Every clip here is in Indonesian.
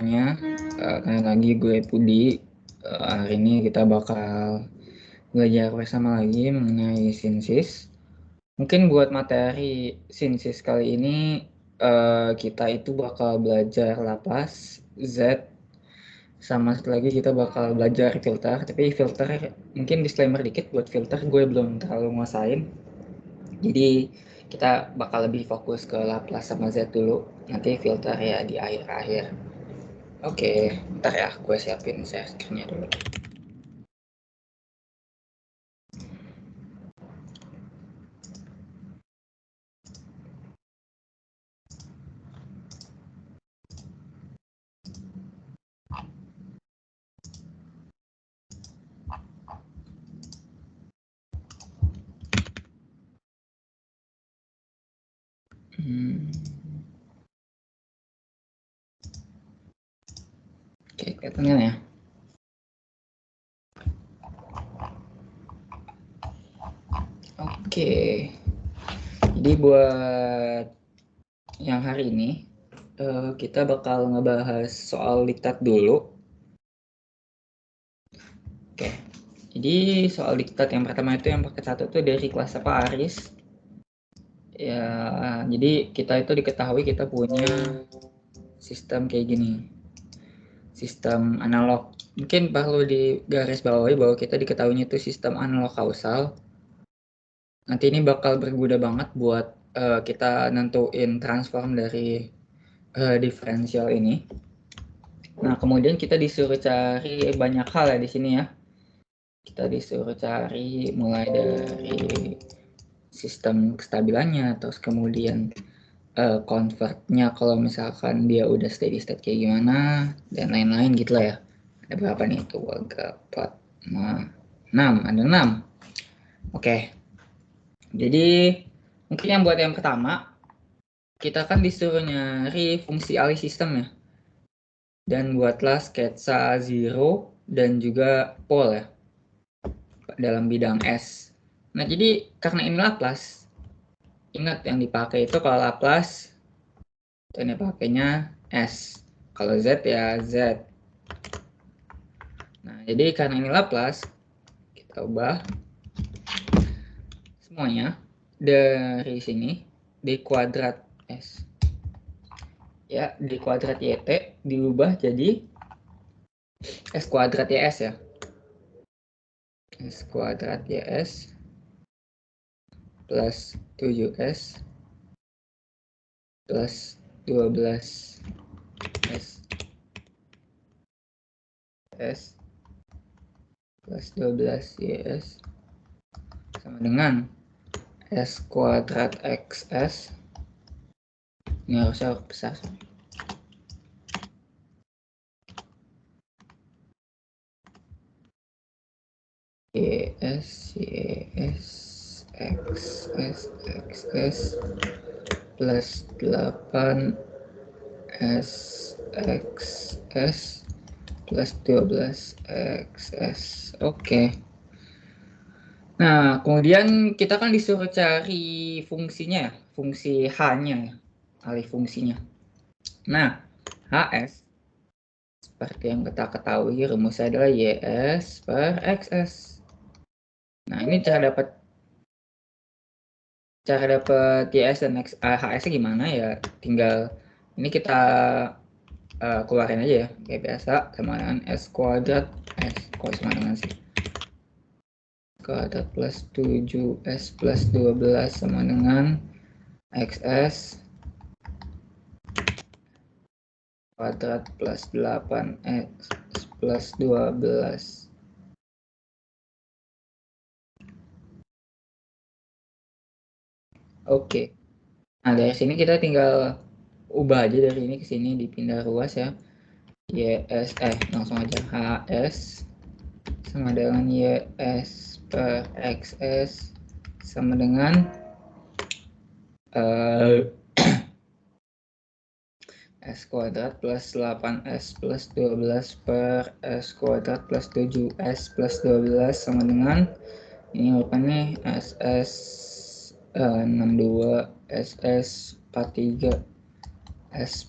semuanya, kembali lagi gue Pudi. Hari ini kita bakal belajar bersama lagi mengenai sinsis. Mungkin buat materi sinsis kali ini kita itu bakal belajar Laplace, Z, sama satu lagi kita bakal belajar filter. Tapi filter mungkin disclaimer dikit, buat filter gue belum terlalu nguasain. Jadi kita bakal lebih fokus ke Laplace sama Z dulu. Nanti filter ya di akhir-akhir. Oke, ntar ya, gue siapin share screen-nya dulu. Oke, kelihatan kan ya? Oke, jadi buat yang hari ini kita bakal ngebahas soal diktat dulu. Oke, jadi soal diktat yang pertama itu yang pakai satu tuh dari kelas apa, Aris? Ya, jadi kita itu diketahui kita punya sistem kayak gini, sistem analog. Mungkin perlu digaris bawahi bahwa kita diketahuinya itu sistem analog kausal. Nanti ini bakal berguna banget buat kita nentuin transform dari diferensial ini. Nah, kemudian kita disuruh cari banyak hal ya di sini ya. Kita disuruh cari mulai dari sistem kestabilannya, terus kemudian convertnya kalau misalkan dia udah steady state kayak gimana, dan lain-lain gitu lah ya. Ada berapa nih? 2, 4, 5, 6. Ada 6. Oke. Jadi mungkin yang buat yang pertama, kita kan disuruh nyari fungsi alih sistem ya. Dan buatlah sketsa zero dan juga pole ya, dalam bidang S. Nah, jadi karena ini Laplace, ingat yang dipakai itu kalau Laplace, itu ini pakainya S. Kalau Z ya Z. Nah, jadi karena ini Laplace, kita ubah semuanya dari sini di kuadrat S. Ya, di kuadrat YT diubah jadi S kuadrat YS ya. S kuadrat YS plus 7S plus 12 S plus 12 YS sama dengan S kuadrat XS. Ini harusnya besar. YS XS plus 8 SXS plus 12 XS. Oke. Nah, kemudian kita kan disuruh cari fungsinya ya, fungsi H-nya ya, alih fungsinya. Nah, HS seperti yang kita ketahui rumusnya adalah YS per XS. Nah, ini cara dapat YS dan HS-nya gimana ya? Tinggal ini kita keluarin aja ya, kayak biasa, sama dengan S kuadrat kok sama dengan sih? Kuadrat plus 7S plus 12 sama dengan XS kuadrat plus 8X plus 12. Oke. Nah, dari sini kita tinggal ubah aja dari ini ke sini, dipindah ruas ya. YS langsung aja HS sama dengan YS per XS sama dengan S kuadrat plus 8S plus 12 per S kuadrat plus 7S plus 12 sama dengan ini rupanya SS 62 SS 43 S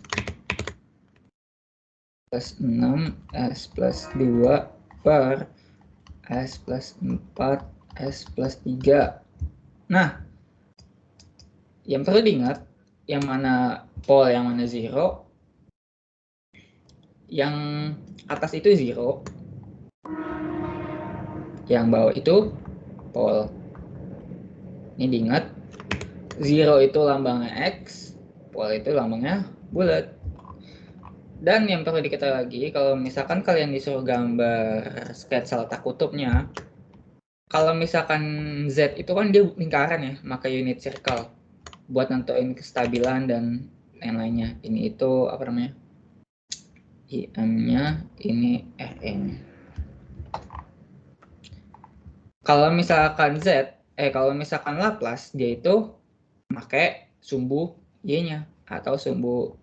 plus 6 S plus 2 per S plus 4 S plus 3. Nah, yang perlu diingat, yang mana pole, yang mana zero. Yang atas itu zero, yang bawah itu pole. Ini diingat, zero itu lambangnya X, pole itu lambangnya bulat. Dan yang perlu diketahui lagi, kalau misalkan kalian disuruh gambar sketsa letak kutubnya, kalau misalkan Z itu kan dia lingkaran ya, maka unit circle buat nentuin kestabilan dan lain-lainnya. Ini itu apa namanya? IM-nya, ini RE-nya. Kalau misalkan kalau misalkan Laplace, dia itu pakai sumbu Y-nya atau sumbu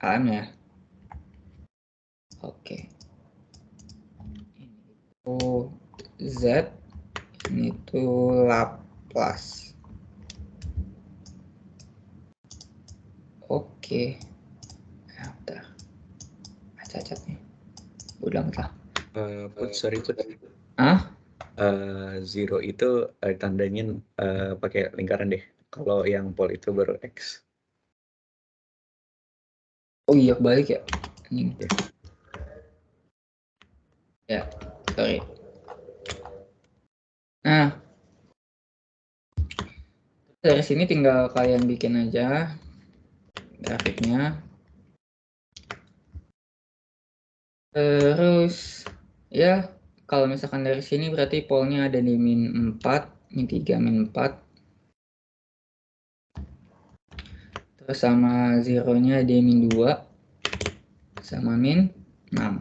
AM-nya. Oke. Ini itu Z, ini itu Laplace. Oke. Nah, bentar. Cacat nih. Udah lah. Sorry put. Zero itu tandanya pakai lingkaran deh. Kalau yang pole itu baru X. Oh iya, balik ya. Ya, sorry. Nah, dari sini tinggal kalian bikin aja grafiknya. Terus ya, kalau misalkan dari sini berarti polnya ada di min 4, min 3, min 4. Terus sama zero-nya di min 2 sama min 6.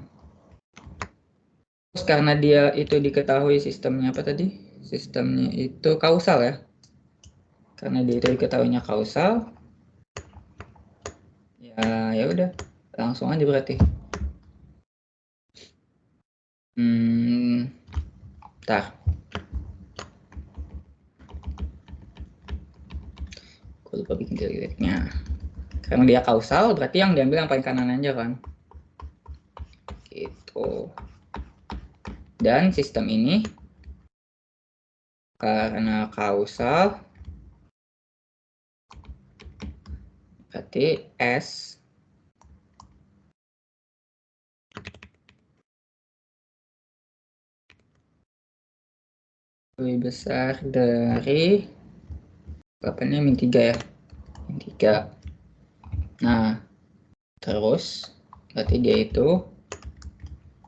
Terus karena dia itu diketahui sistemnya apa tadi? Sistemnya itu kausal ya. Karena dia itu diketahuinya kausal. Ya udah, langsung aja berarti. Bentar. Gue lupa bikin titik-titiknya. Karena dia kausal, berarti yang diambil yang paling kanan aja kan. Gitu. Dan sistem ini karena kausal, berarti S lebih besar dari berapanya, min 3 ya, min 3. Nah, terus berarti dia itu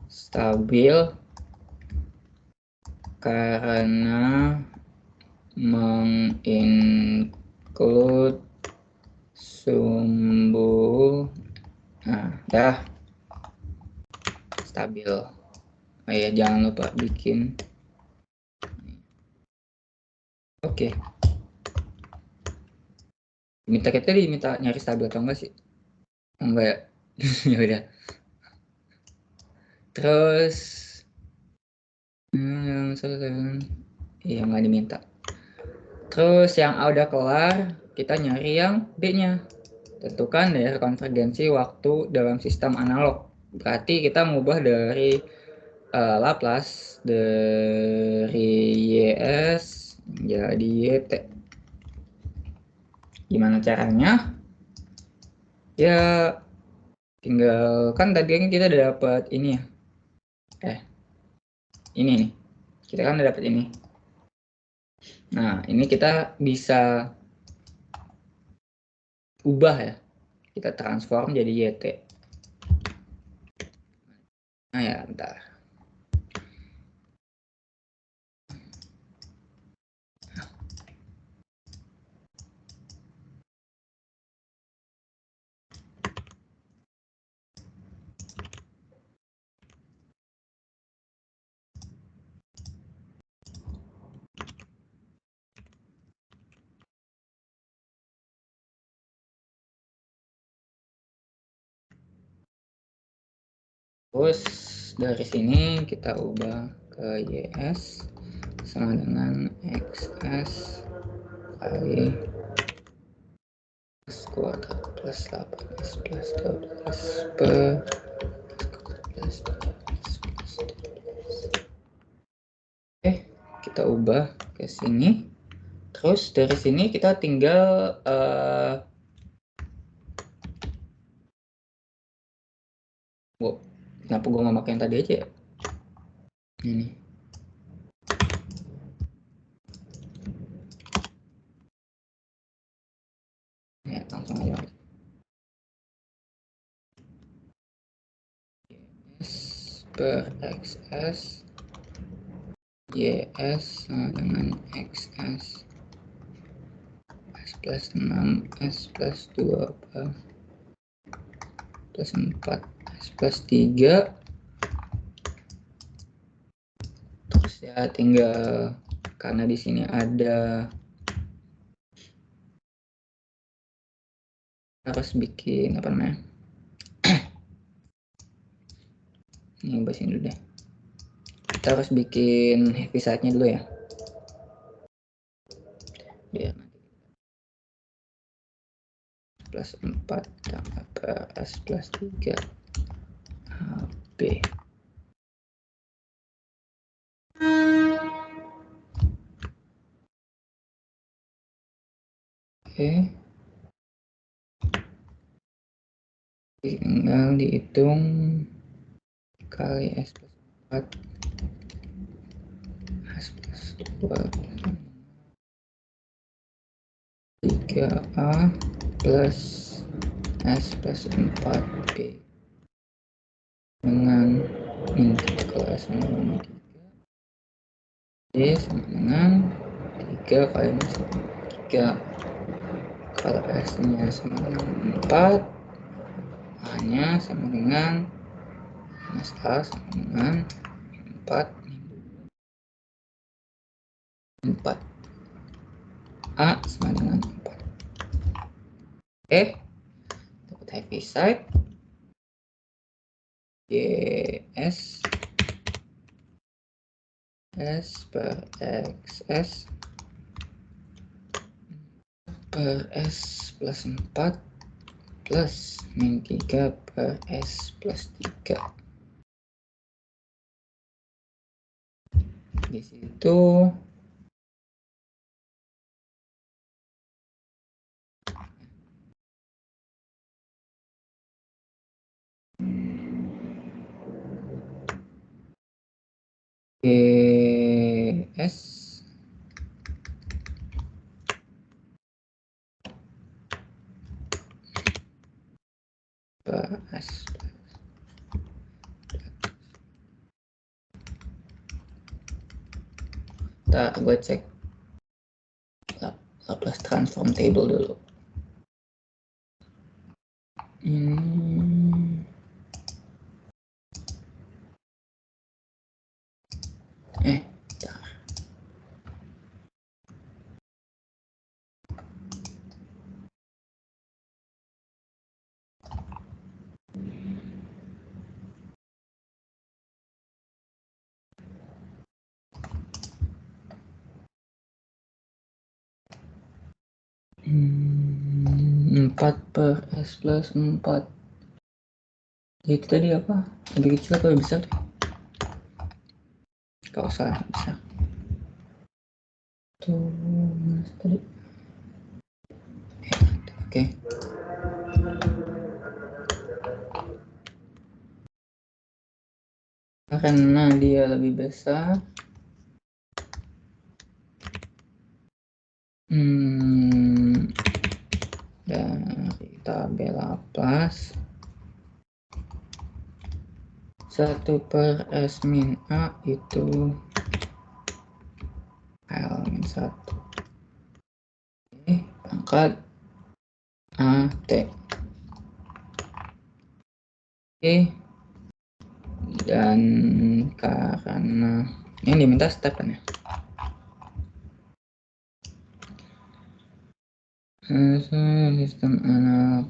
stabil karena menginclude sumbu. Nah, dah stabil. Oh ya, jangan lupa bikin. Oke. Kita diminta nyari stabil atau enggak sih? Enggak ya? Ya udah. Terus iya, nggak diminta. Terus yang A udah kelar, kita nyari yang B-nya. Tentukan daerah konvergensi waktu dalam sistem analog. Berarti kita mengubah dari Laplace dari YS jadi YT. Gimana caranya? Ya tinggal, kan tadi kita udah dapat ini ya. Ini nih. Kita kan udah dapat ini. Nah, ini kita bisa ubah ya. Kita transform jadi YT. Nah ya, bentar. Terus dari sini kita ubah ke YS sama dengan XS kali S kuadrat plus 8S plus 12 per Oke, kita ubah ke sini. Terus dari sini kita tinggal kenapa gue nggak pakai yang tadi aja ya? Ini. Ya, langsung aja. YS per XS YS sama dengan XS S plus 6 S plus 2 plus 4 S plus 3. Terus ya tinggal, karena di sini ada, harus bikin apa namanya, ini bahasin dulu deh, kita harus bikin heavy side nya dulu ya, biar nanti plus 4 tambah S plus 3 HB. Oke, tinggal dihitung kali S plus 4 S plus 2 3A plus S plus 4B dengan inti kelas sama dengan 3 D sama dengan 3 kali 3 kalau S nya sama dengan 4, A nya sama dengan minus A sama dengan 4 A sama dengan 4. Oke, untuk heavy side YS S per XS per S plus 4 plus min 3 per S plus 3. Di situ GS per S. Ntar gue cek Laplace transform table dulu. Bentar. Empat per S plus 4. Itu tadi apa? Lebih kecil atau lebih besar? Gak usah besar. Tuh, mana tadi? Oke. Karena dia lebih besar, dari tabel Laplace 1 per S min A itu L min 1. Oke, pangkat AT. Oke, dan karena yang diminta step kan ya, sistem analog.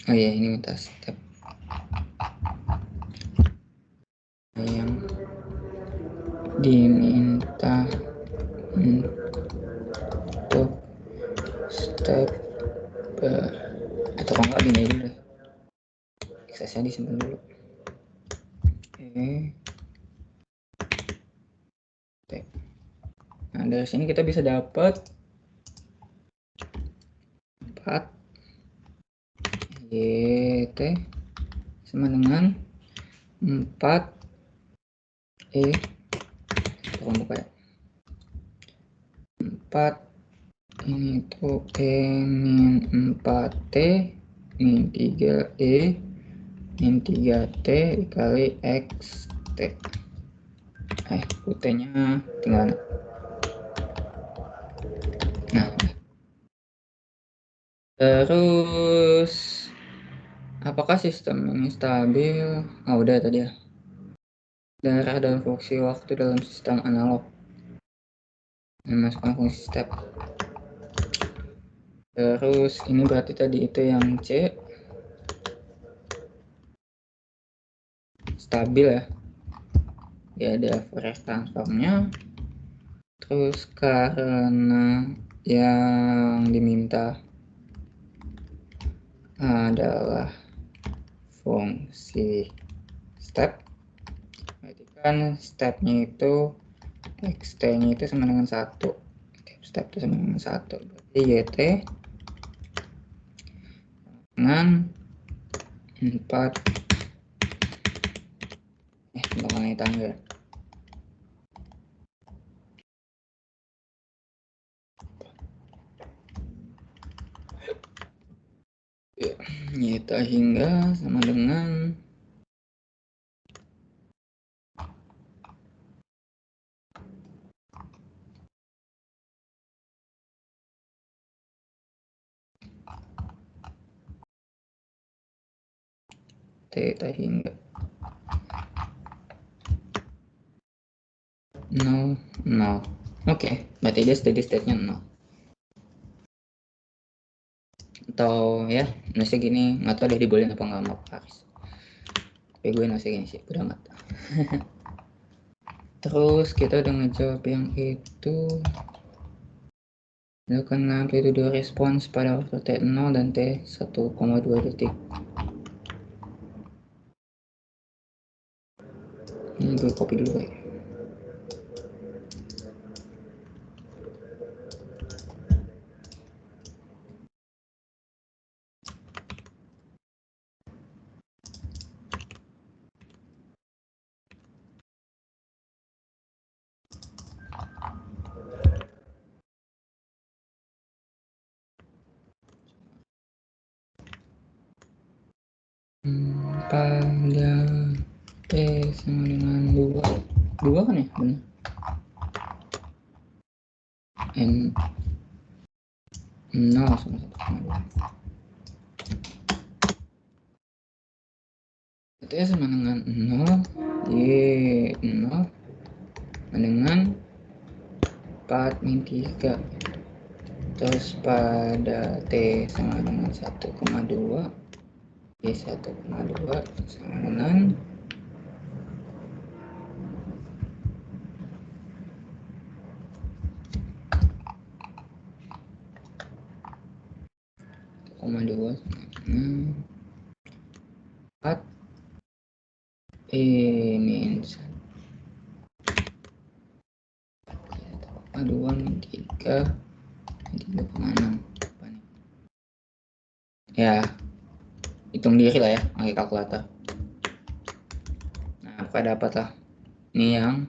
Oh iya, ini minta step yang diminta untuk step atau kalau nggak gini dulu deh, aksesnya disimpan dulu. Oke. Nah, dari sini kita bisa dapat 4 YT sama dengan 4 tolong buka ya, 4 ini tuh min 4T min 3E min 3T dikali XT. UT nya tinggal. Nah, terus apakah sistem ini stabil? Udah tadi ya. Daerah dan fungsi waktu dalam sistem analog. Memasukkan fungsi step. Terus ini berarti tadi itu yang C. Stabil ya. Dia ada Fourier transformnya. Terus karena yang diminta adalah fungsi step, berarti kan stepnya itu xt nya itu sama dengan 1, step itu sama dengan 1, berarti yt dengan 4 bentukannya tangga. Yt hingga sama dengan theta hingga 0, 0. Oke, berarti dia steady state-nya 0. Atau ya, nulisnya gini, nggak tahu deh dibolehin apa nggak mau Paris. Tapi gue nulisnya gini sih, udah amat. Terus kita udah ngejawab yang itu. Lakukan amplitude respons pada waktu T0 dan T1,2 detik. Ini gue copy dulu ya. Pada T sama dengan 2 kan ya, benar. N 0 sama 1,2. T sama dengan 0, Y 0 dengan 4 min 3. Terus pada T sama dengan 1,2, Y 1,2 sama dengan 1,2 4 min 2 min 3 3,6. Ya, hitung diri lah ya, pakai kalkulator. Nah, apa dapat lah. Ini yang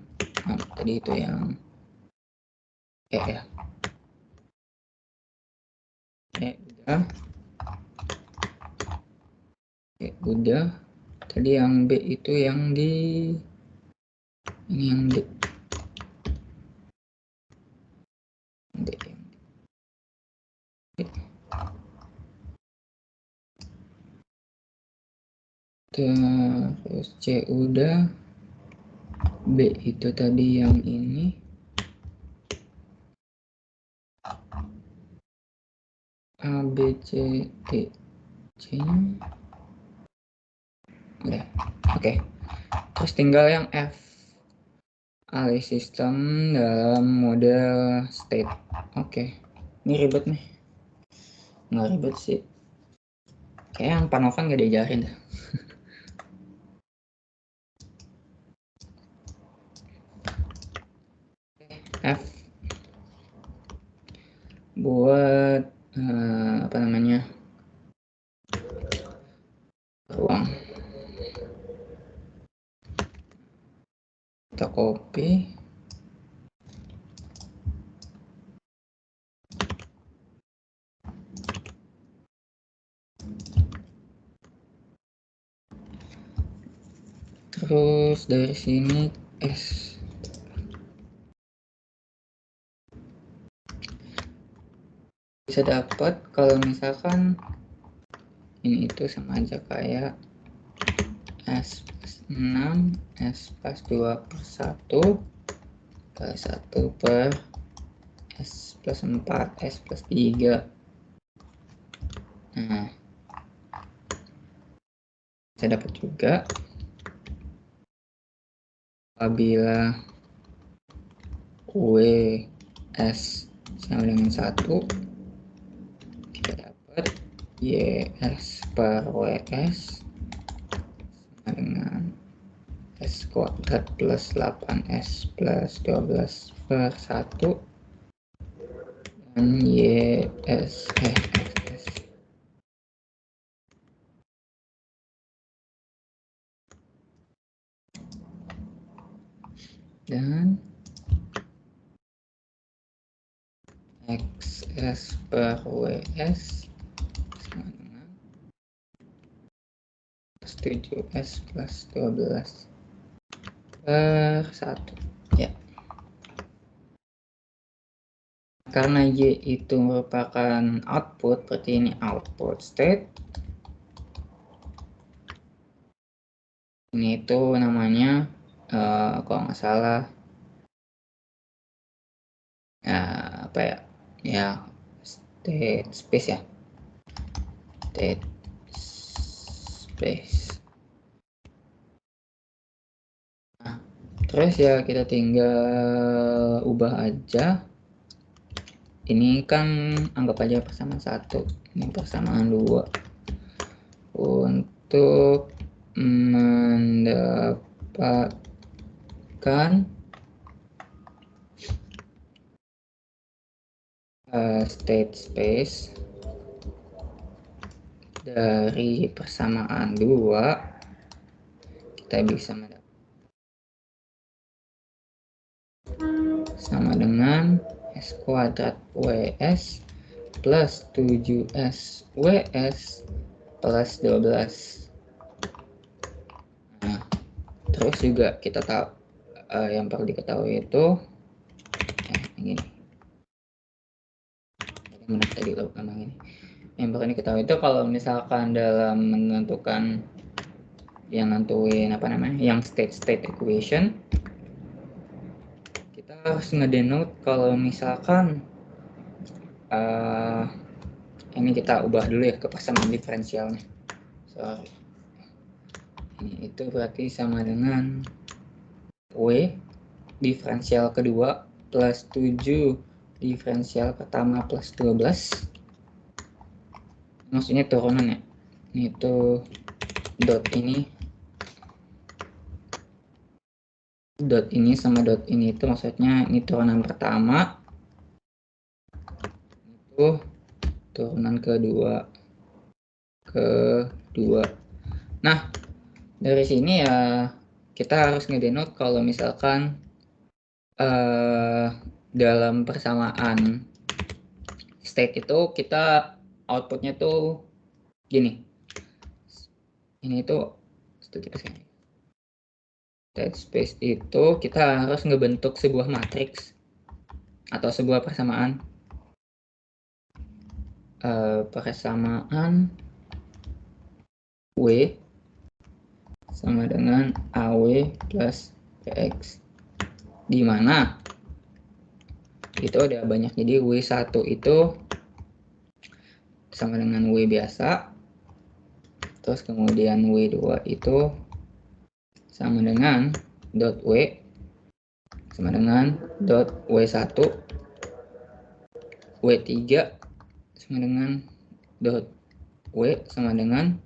tadi itu yang ya. Udah. Tadi yang B itu yang di ini yang D. Terus C udah. B itu tadi yang ini. A, B, C, D. C-nya. Udah, oke. Terus tinggal yang F, alih sistem dalam model state. Oke, ini ribet nih. Nggak ribet sih. Kayak yang Panovan nggak diajarin dah. F buat apa namanya, ruang. Kita copy. Terus dari sini S. Bisa dapat kalau misalkan ini itu sama aja kayak S plus 6, S plus 2 per 1, kali 1 per S plus 4, S plus 3. Nah, saya dapat juga apabila W S sama dengan 1, kita dapat YS per WS sama dengan S kuadrat plus 8S plus 12 per 1 dan YS dan XS per WS sama dengan 7S plus 12 per 1. Ya. Karena Y itu merupakan output, berarti ini output state. Ini itu namanya kalau nggak salah apa ya, ya state space ya, state space. Nah, terus ya kita tinggal ubah aja. Ini kan anggap aja persamaan 1, ini persamaan 2. Untuk mendapatkan state space dari persamaan 2, kita bisa mendapatkan sama dengan S kuadrat WS plus 7S WS plus 12. Nah, terus juga kita tahu yang perlu diketahui itu ini. Mana tadi lo ngomong ini. Yang perlu diketahui itu kalau misalkan dalam menentukan yang nentuin apa namanya, yang state equation, kita harus ngedenote kalau misalkan ini kita ubah dulu ya ke persamaan diferensialnya. Sorry. Ini itu berarti sama dengan W diferensial kedua plus 7 diferensial pertama plus 12. Maksudnya turunan ya. Ini itu dot ini sama dot ini itu maksudnya ini turunan pertama, itu turunan kedua. Nah, dari sini ya kita harus ngedenote kalau misalkan dalam persamaan state itu kita outputnya tuh gini. Ini tuh state space itu kita harus ngebentuk sebuah matriks atau sebuah persamaan W sama dengan AW plus PX, di mana itu ada banyak, jadi W1 itu sama dengan W biasa terus kemudian W2 itu sama dengan dot W sama dengan dot W1, W3 sama dengan dot W sama dengan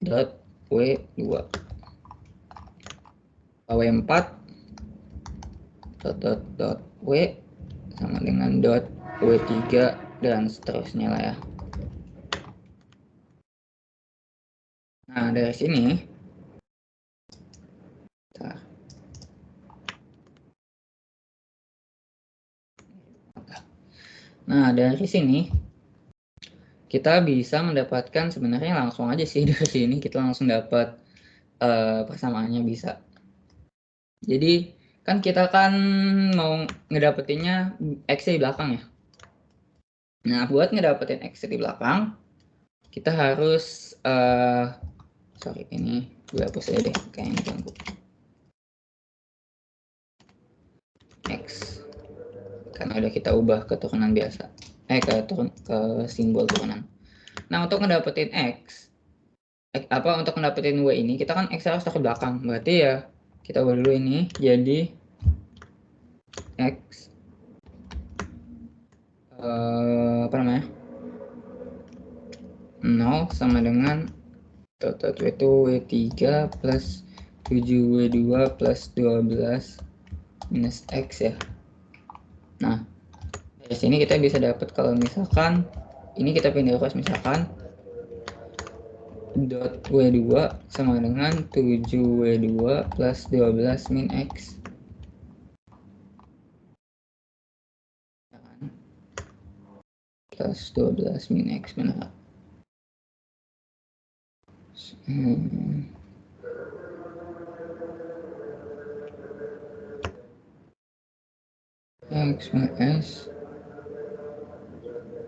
dot W2, W4 dot W sama dengan dot W3 dan seterusnya lah ya. Nah dari sini kita bisa mendapatkan, sebenarnya langsung aja sih dari sini kita langsung dapat persamaannya bisa. Jadi kan kita kan mau ngedapetinnya X di belakang ya. Nah buat ngedapetin X di belakang kita harus sorry ini gue hapus aja deh kayaknya ganggu. X karena udah kita ubah ke turunan biasa, ke simbol turunan. Nah untuk ngedapetin X, untuk ngedapetin W ini kita kan X harus ke belakang, berarti ya kita ubah dulu ini jadi X apa namanya 0 sama dengan dot W itu W3 plus 7W2 plus 12 minus X ya. Nah dari sini kita bisa dapat kalau misalkan ini kita pindah terus, misalkan dot W2 sama dengan 7W2 plus 12 min X plus 12 min X benar. X minus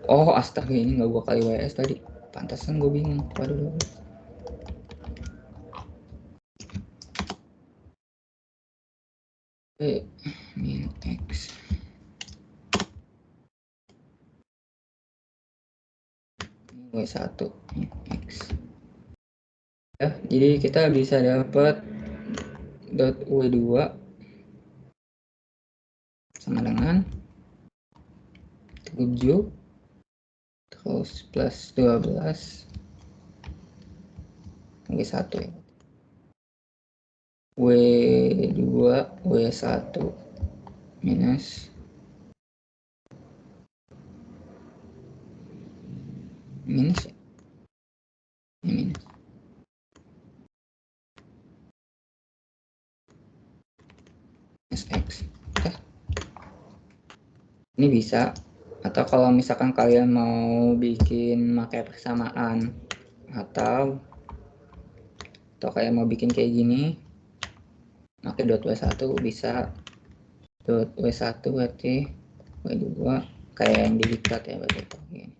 oh astaga ini nggak gua kali WS tadi, pantasan gue bingung. Waduh min X W1 min X ya, jadi kita bisa dapat dot W2 sama dengan 7 terus plus 12 W1 ya, W2 W1 minus minus ya? Minus X ya. Ini bisa, atau kalau misalkan kalian mau bikin pakai persamaan atau kalian mau bikin kayak gini pakai dot W1 bisa, dot W1 berarti W2 kayak yang di diktat ya berarti gini.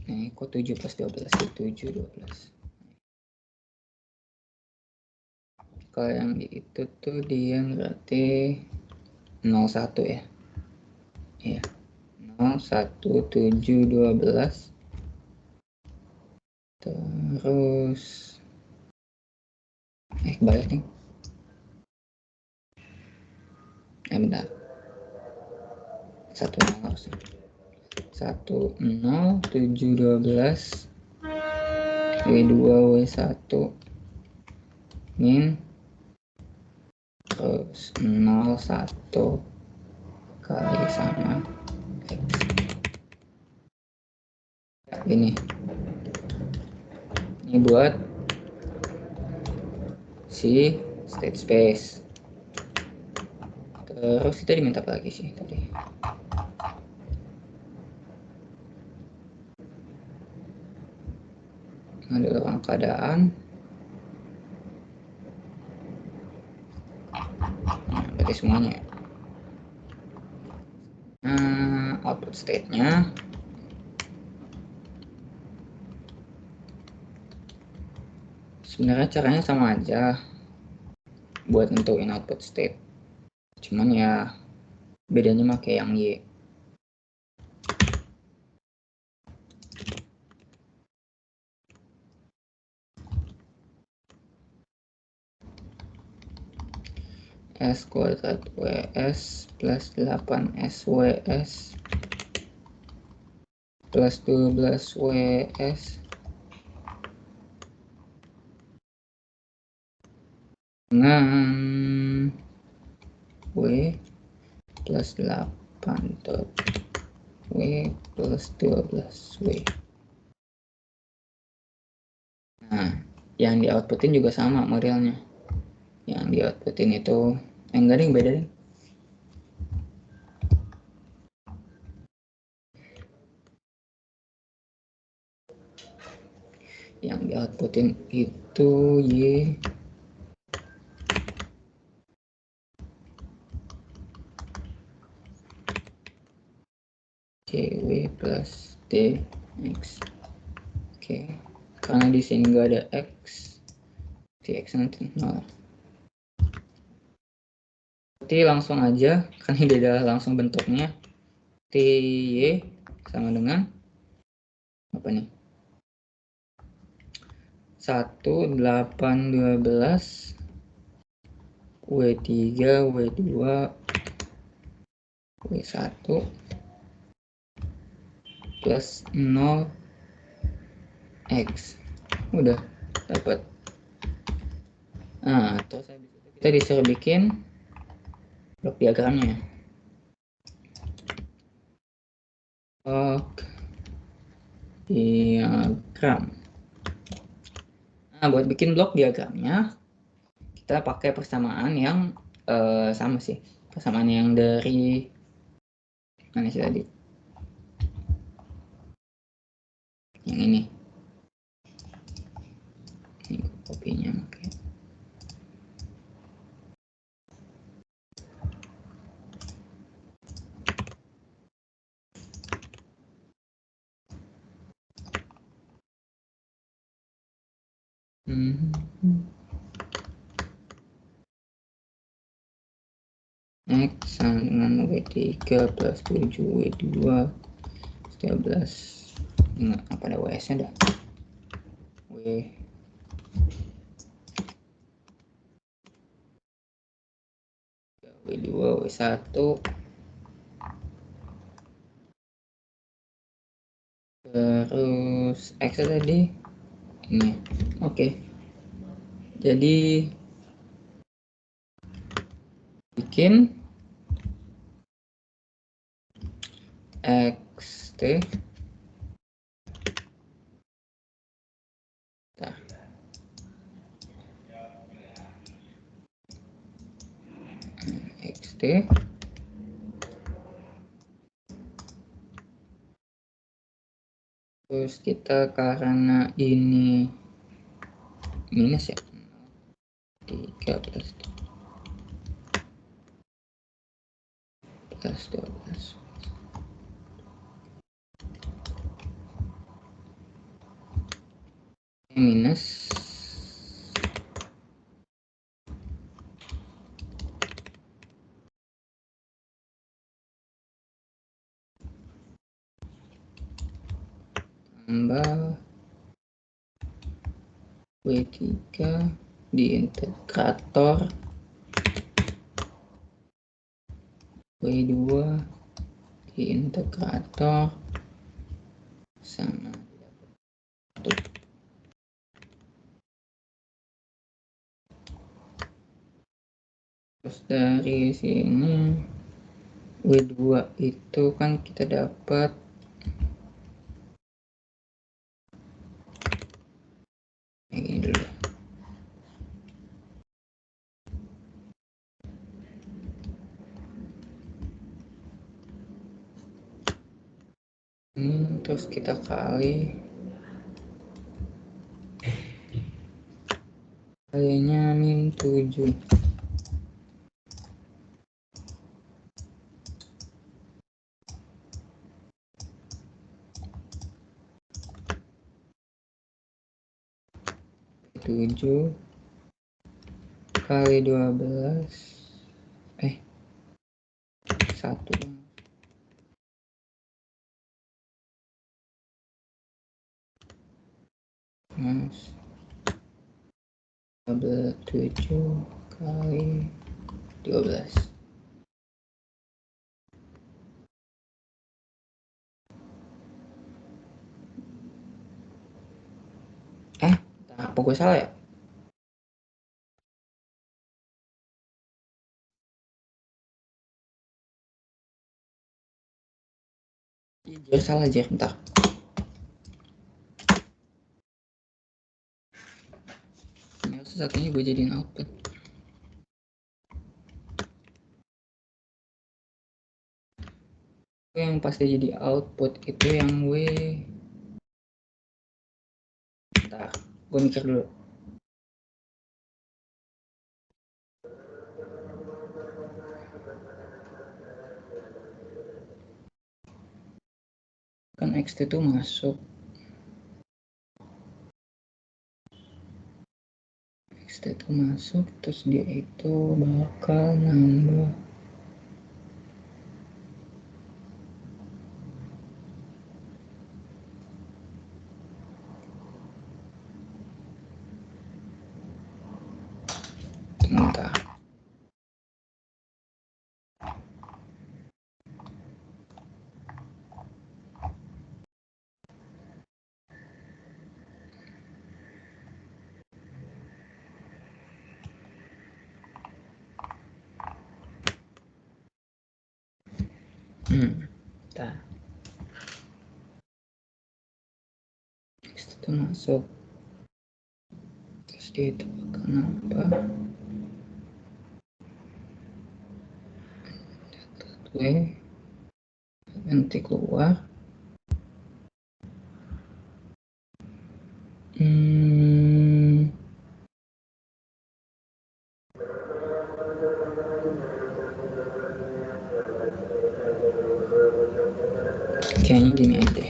Nah kok 7 plus 12 itu 7 12. Kalau yang itu tuh dia berarti 01 ya. Iya. 0 1 7 12. Terus balik nih. Bentar. 1 0 harusnya. 1 0 7 12 W2 W1 min terus 0 1 kali sama X. Ini buat si state space. Terus kita diminta apa lagi sih tadi? Adalah keadaan. Nah, berarti semuanya. Nah, output state-nya sebenarnya caranya sama aja buat nentuin output state, cuman ya bedanya pakai yang Y. S kuadrat WS plus 8 SWS plus 12 WS dengan W plus 8 dot W plus 12 W. Nah, yang di outputin juga sama modelnya. Yang di outputin itu enggak nih, beda nih. Yang di outputin itu Y W plus D X. Oke, karena di sini nggak ada X, X nanti 0. Berarti langsung aja, kan ini udah langsung bentuknya. TY sama dengan apa nih? 1, 8, 12 W3, W2, W1 plus 0 X. Udah dapat. Nah, terus habis itu kita disuruh bikin blok diagramnya. Blok diagram. Nah, buat bikin blok diagramnya kita pakai persamaan yang sama sih, persamaan yang dari mana sih tadi, yang ini kopinya. Oke. X sama dengan W3 plus 7 W2 13. Ingat apa ada WS nya dah. W2 W1 terus X tadi ini. Oke. Jadi bikin XT XT terus kita karena ini minus ya, 3 plus 12 minus tambah W3 di integrator W2 di integrator sama terus dari sini W2 itu kan kita dapat ini dulu. Terus kita kalinya min 7. Tujuh kali 12 1 mas 7 kali 13. Apa gue salah ya? Iya, salah aja, bentar. Ini satunya gue jadiin output. Yang pasti jadi output itu yang bentar, gue mikir dulu. Kan XT itu masuk. XT itu masuk, terus dia itu bakal nambah. Bentar. Bentar. XT itu masuk. Terus dia itu bakal nambah. Gue nanti keluar. Kayaknya gini aja.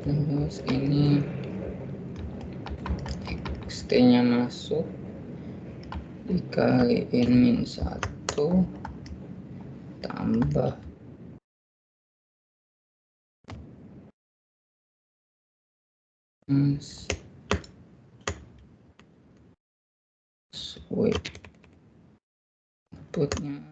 Terus ini XT-nya masuk dikaliin -1 tambah outputnya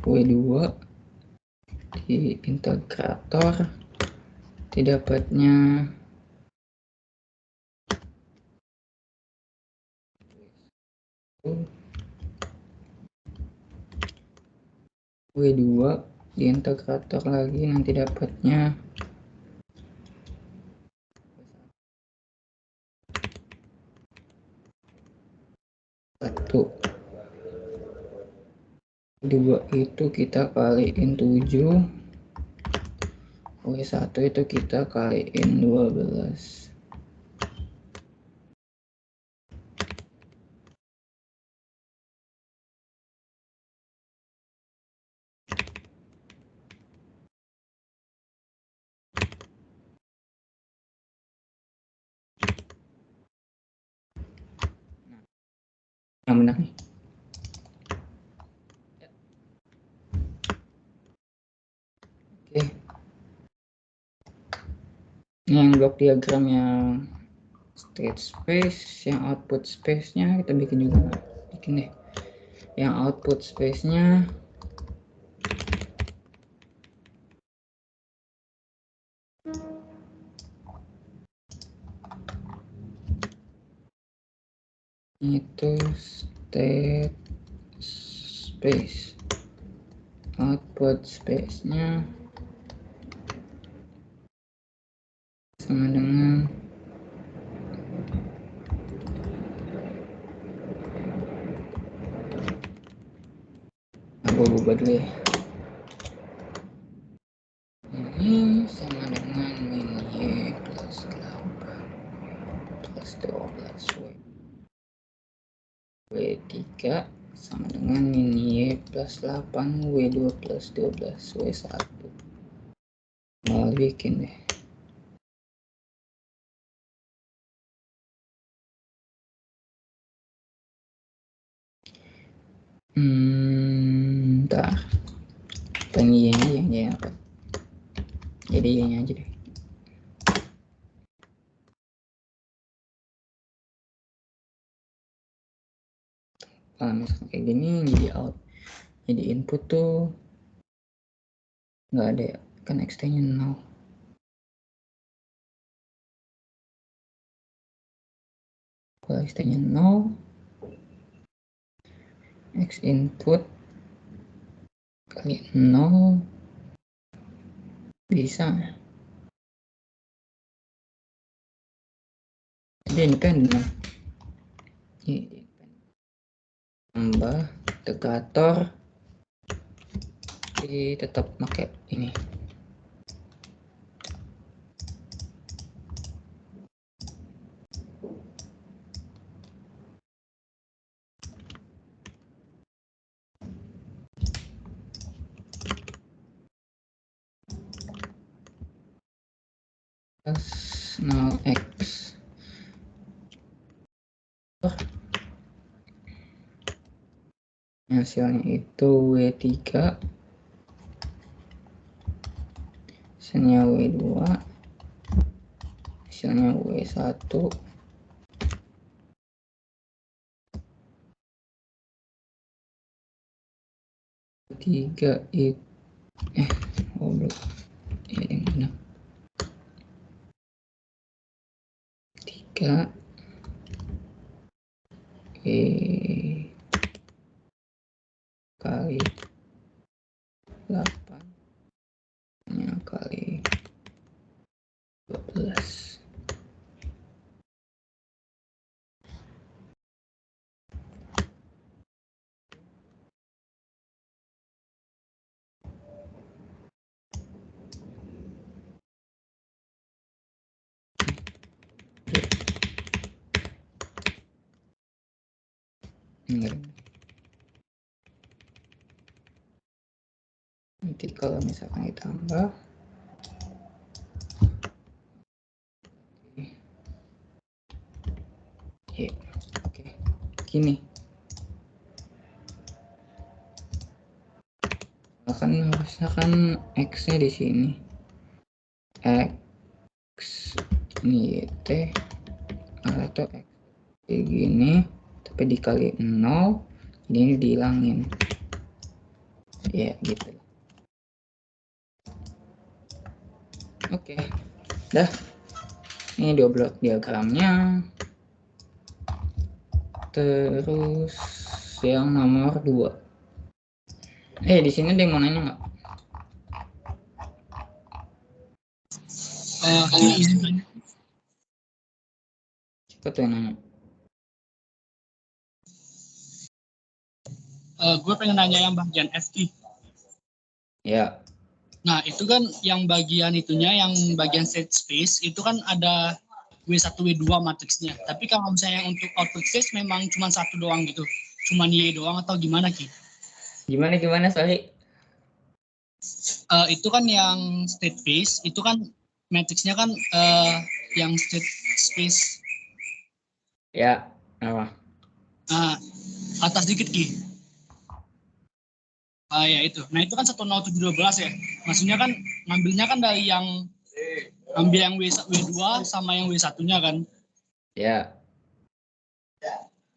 W2 di integrator didapatnya W2 di integrator lagi nanti dapatnya satu. 2 itu kita kaliin 7, W1 itu kita kaliin 12. Yang benar nih. Oke. Ini yang blok diagram yang state space, yang output space-nya kita bikin juga. Bikin deh. Yang output space-nya itu state space, output space-nya sama dengan aku ubah dulu ya. Ini sama dengan min y plus 8 plus 12 w3 3 sama dengan ini Y plus 8, W2 plus 12, W1. Mau bikin deh. Bentar. Pengen Y-nya apa? Jadi Y-nya aja deh. Kalau misalkan kayak gini jadi out, jadi input tuh nggak ada ya, kan X-nya 0. Kalau X-nya 0, X input kali 0 bisa. Jadi independen. Tambah integrator, jadi tetap pakai ini. Plus 0x. Hasilnya itu W3, hasilnya W2, hasilnya W1, 3 itu goblok ya, yang benar 3 kali 8 kali 12. Nanti kalau misalkan ditambah ya, oke gini harusnya kan X nya di sini, X ini T atau X kayak gini tapi dikali 0, ini dihilangin ya gitu. Oke, dah. Ini blok diagramnya. Terus yang nomor 2. Di sini ada yang mau nanya nggak? Siapa tuh yang nanya? Gue pengen nanya yang bagian FI. Ya. Nah, itu kan yang bagian itunya, yang bagian state space, itu kan ada W1, W2 matriksnya. Tapi kalau misalnya untuk output space memang cuma satu doang gitu. Cuma Y doang atau gimana, Ki? Gimana, sorry? Itu kan yang state space, itu kan matriksnya kan yang state space. Ya, apa? Nah, atas dikit, Ki. Ya itu. Nah, itu kan 10712 ya. Maksudnya kan ngambilnya kan dari yang ambil yang W2 sama yang W1-nya kan. Ya.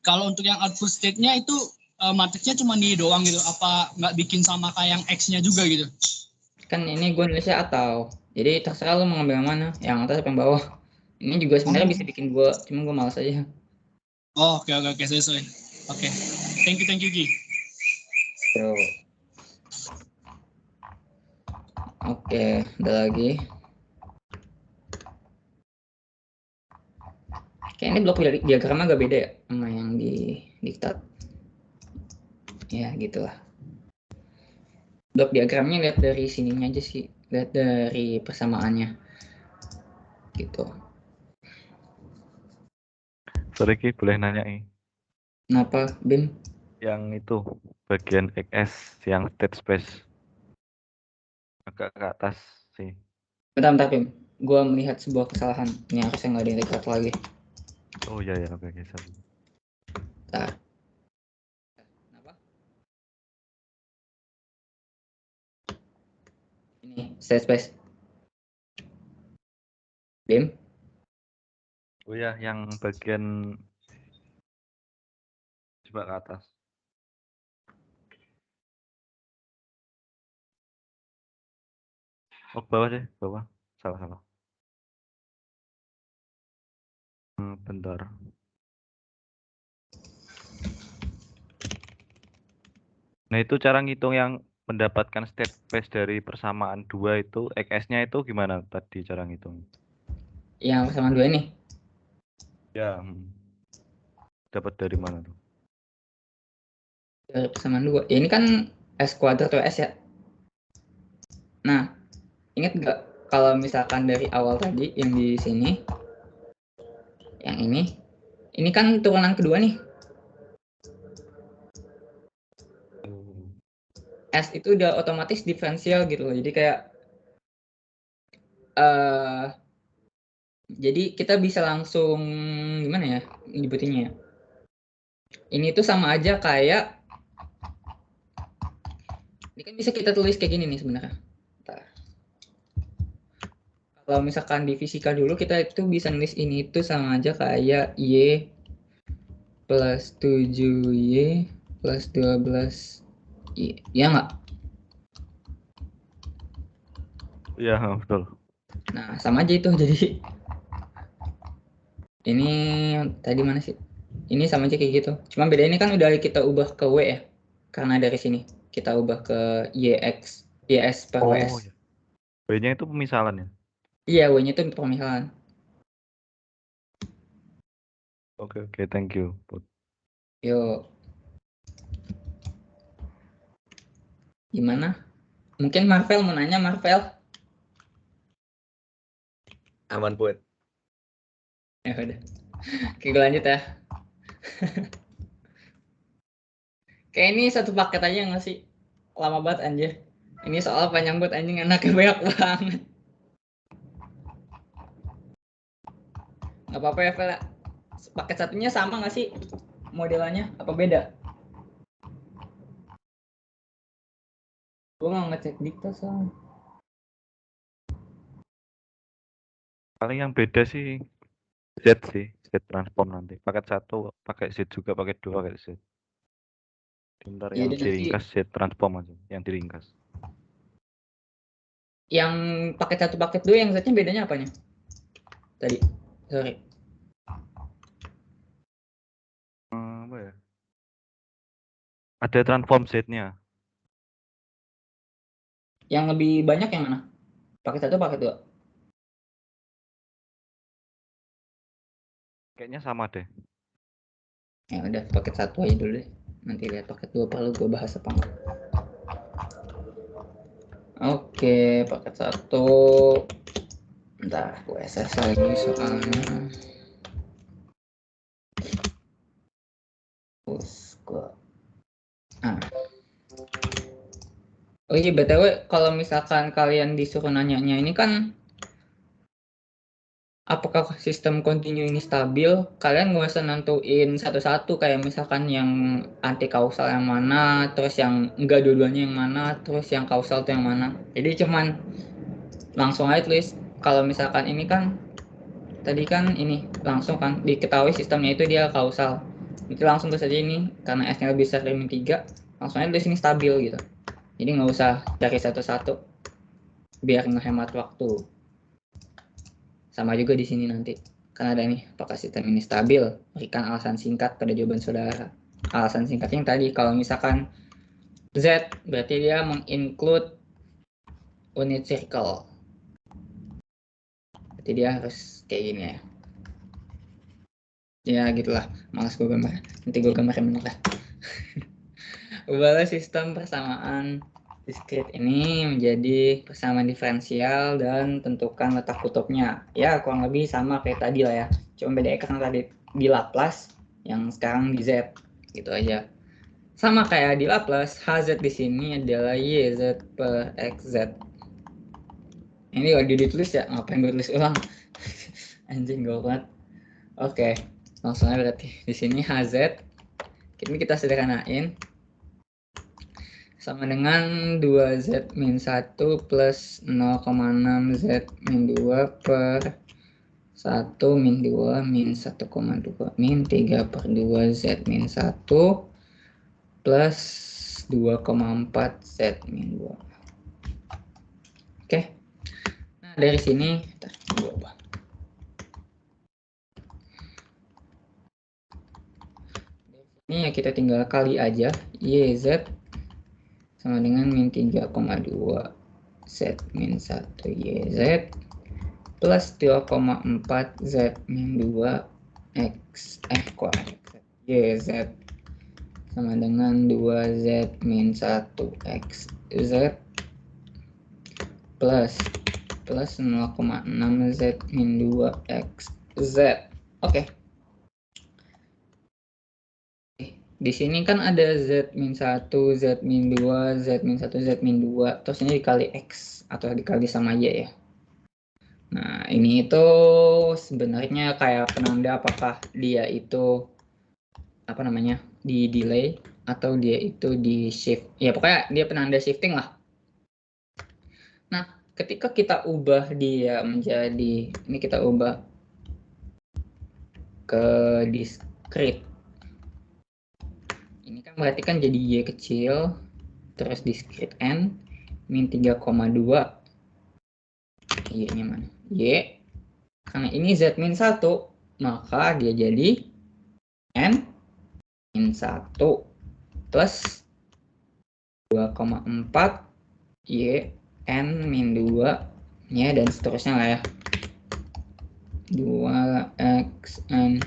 Kalau untuk yang output state-nya itu matriksnya cuma di doang gitu. Apa nggak bikin sama kayak yang X-nya juga gitu? Kan ini gue nulisnya atau. Jadi terserah lo mau ngambil yang mana, yang atas apa yang bawah. Ini juga sebenarnya bisa bikin gue, cuma gue malas aja. Oh, oke, sesuai. Oke. Thank you, Ki. Yo. Oke, ada lagi. Kayak ini blok diagramnya agak beda ya sama yang di diktat. Ya, gitulah. Blok diagramnya lihat dari sininya aja sih, lihat dari persamaannya. Gitu. Sorry Ki, boleh nanya nih. Kenapa, Bim? Yang itu bagian XS yang state space agak ke atas sih. Bentar, Pim. Gue melihat sebuah kesalahan. Ini harusnya nggak di-record lagi. Oh iya ya, oke sorry. Bentar. Kenapa? Ini, state space. Bim? Oh ya, yang bagian coba ke atas. Oh bawah deh, bawah. Salah. Bentar. Nah itu cara ngitung yang mendapatkan state space dari persamaan 2 itu XS-nya itu gimana tadi cara ngitung? Yang persamaan 2 ini? Ya, dapat dari mana tuh? Dari persamaan 2. Ya, ini kan S kuadrat atau S ya? Nah, ingat nggak kalau misalkan dari awal tadi yang di sini, yang ini kan turunan kedua nih. S itu udah otomatis diferensial gitu loh. Jadi kayak jadi kita bisa langsung gimana ya nyebutinnya ya? Ini tuh sama aja kayak ini kan bisa kita tulis kayak gini nih sebenarnya. Kalau misalkan di fisika dulu kita itu bisa nulis ini tuh sama aja kayak Y plus 7Y plus 12Y. Ya nggak? Iya, betul. Nah, sama aja itu. Jadi ini tadi mana sih? Ini sama aja kayak gitu. Cuma beda ini kan udah kita ubah ke W ya. Karena dari sini kita ubah ke YS per WS. Oh, ya. B-nya itu pemisalan ya? Iya, W-nya itu pemisalan. Oke, thank you. Yuk. Gimana? Mungkin Marvel mau nanya, Marvel. Aman buat. Ya udah. Oke, gue lanjut ya. Kayak ini satu paket aja nggak sih? Lama banget anjir. Ini soal panjang banget anjing, anaknya banyak banget. Nggak apa-apa ya, Vel. Paket satunya sama nggak sih modelannya? Apa beda? Gue nggak ngecek dikta soalnya. Paling yang beda sih Z sih, Z transform nanti. Paket 1 pakai Z juga, paket 2 pakai Z. Bentar Iya, yang nanti diringkas Z transform aja, yang diringkas. yang paket 1 paket 2 yang Z-nya bedanya apanya? Tadi. Sorry. Apa ya? Ada transform Z-nya. Yang lebih banyak yang mana? Paket 1 paket 2? Kayaknya sama deh. Ya udah, paket 1 aja dulu deh. Nanti lihat paket 2 perlu gue bahas apa enggak. Oke, paket 1. Bentar, gue SS lagi soalnya. Terus gue. Oh iya, BTW kalau misalkan kalian disuruh nanyanya ini kan apakah sistem kontinu ini stabil, kalian nggak usah nentuin satu-satu kayak misalkan yang anti kausal yang mana, terus yang enggak dua-duanya yang mana, terus yang kausal itu yang mana. Jadi cuman langsung aja tulis kalau misalkan ini kan tadi kan ini langsung kan diketahui sistemnya itu dia kausal. Itu langsung tulis aja ini karena S-nya lebih besar dari 3, langsung aja tulis ini stabil gitu. Jadi nggak usah cari satu-satu biar ngehemat waktu. Sama juga di sini nanti. Kan ada nih, apakah sistem ini stabil? Berikan alasan singkat pada jawaban saudara. Alasan singkatnya yang tadi, kalau misalkan Z, berarti dia menginclude unit circle. Berarti dia harus kayak gini ya. Ya gitulah, malas gue gambar. Nanti gue gambar yang bener lah. Ubahlah sistem persamaan diskrit ini menjadi persamaan diferensial dan tentukan letak kutubnya. Ya kurang lebih sama kayak tadi lah ya. Cuma beda karena tadi di Laplace, yang sekarang di Z. Gitu aja. Sama kayak di Laplace, HZ di sini adalah YZ per XZ. Ini kalau ditulis ya, ngapain gue tulis ulang? Anjing gue banget. Oke, langsung aja berarti. Di sini HZ, ini kita sederhanain. Sama dengan 2Z min 1 plus 0,6 Z min 2 per 1 min 2 min 1,2 min 3 per 2 Z min 1 plus 2,4 Z min 2. Oke. Nah, dari sini ini ya kita tinggal kali aja YZ sama dengan min 3,2 Z min 1 YZ plus 2,4 Z min 2 X YZ sama dengan 2Z min 1 X Z plus 0,6 Z min 2 X Z. Oke. Di sini kan ada Z min 1, Z min 2, Z min 1, Z min 2. Terus ini dikali X atau dikali sama Y ya. Nah, ini itu sebenarnya kayak penanda apakah dia itu apa namanya di delay atau dia itu di shift. Ya pokoknya dia penanda shifting lah. Nah, ketika kita ubah dia menjadi, ini kita ubah ke discrete. Ini kan berarti kan jadi Y kecil, terus discrete N, min 3,2. Y-nya mana? Y. Karena ini Z min 1, maka dia jadi N min 1 plus 2,4 Y N min 2 ya, dan seterusnya lah ya. 2xn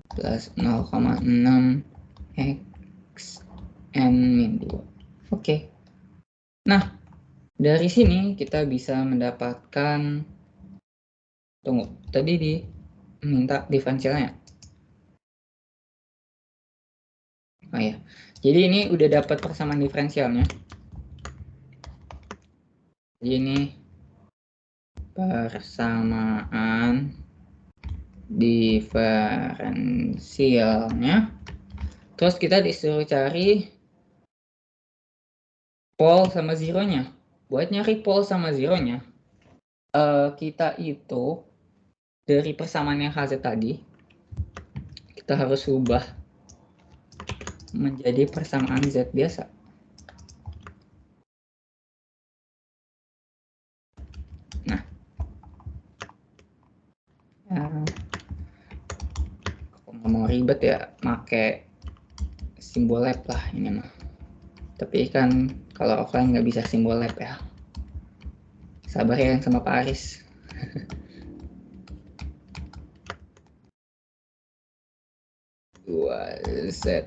plus 0,6 xn min 2. Oke. Nah, dari sini kita bisa mendapatkan, tunggu, tadi diminta diferensialnya. Oh ya. Jadi ini udah dapat persamaan diferensialnya. Jadi ini persamaan diferensialnya. Terus kita disuruh cari pole sama zeronya. Buat nyari pole sama zeronya, kita itu dari persamaan yang HZ tadi, kita harus ubah menjadi persamaan Z biasa. Nah, kalau nggak mau ribet ya, pakai simbol lab lah ini mah. Tapi kan kalau offline nggak bisa simbol lab ya. Sabar ya sama Pak Aris. Dua Z.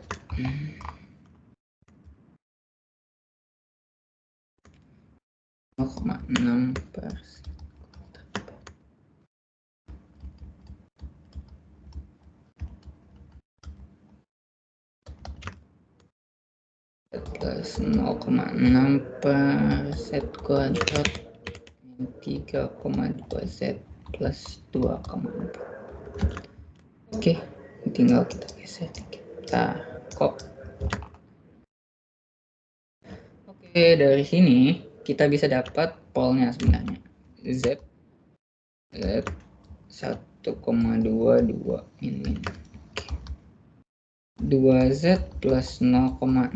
0,6 per plus 0,6 per Z kuadrat min 3,2 Z plus 2,4. Oke, tinggal kita geser dikit. Kok. Oke, dari sini kita bisa dapat polnya sebenarnya. Z 1,22 min 2Z plus 0,6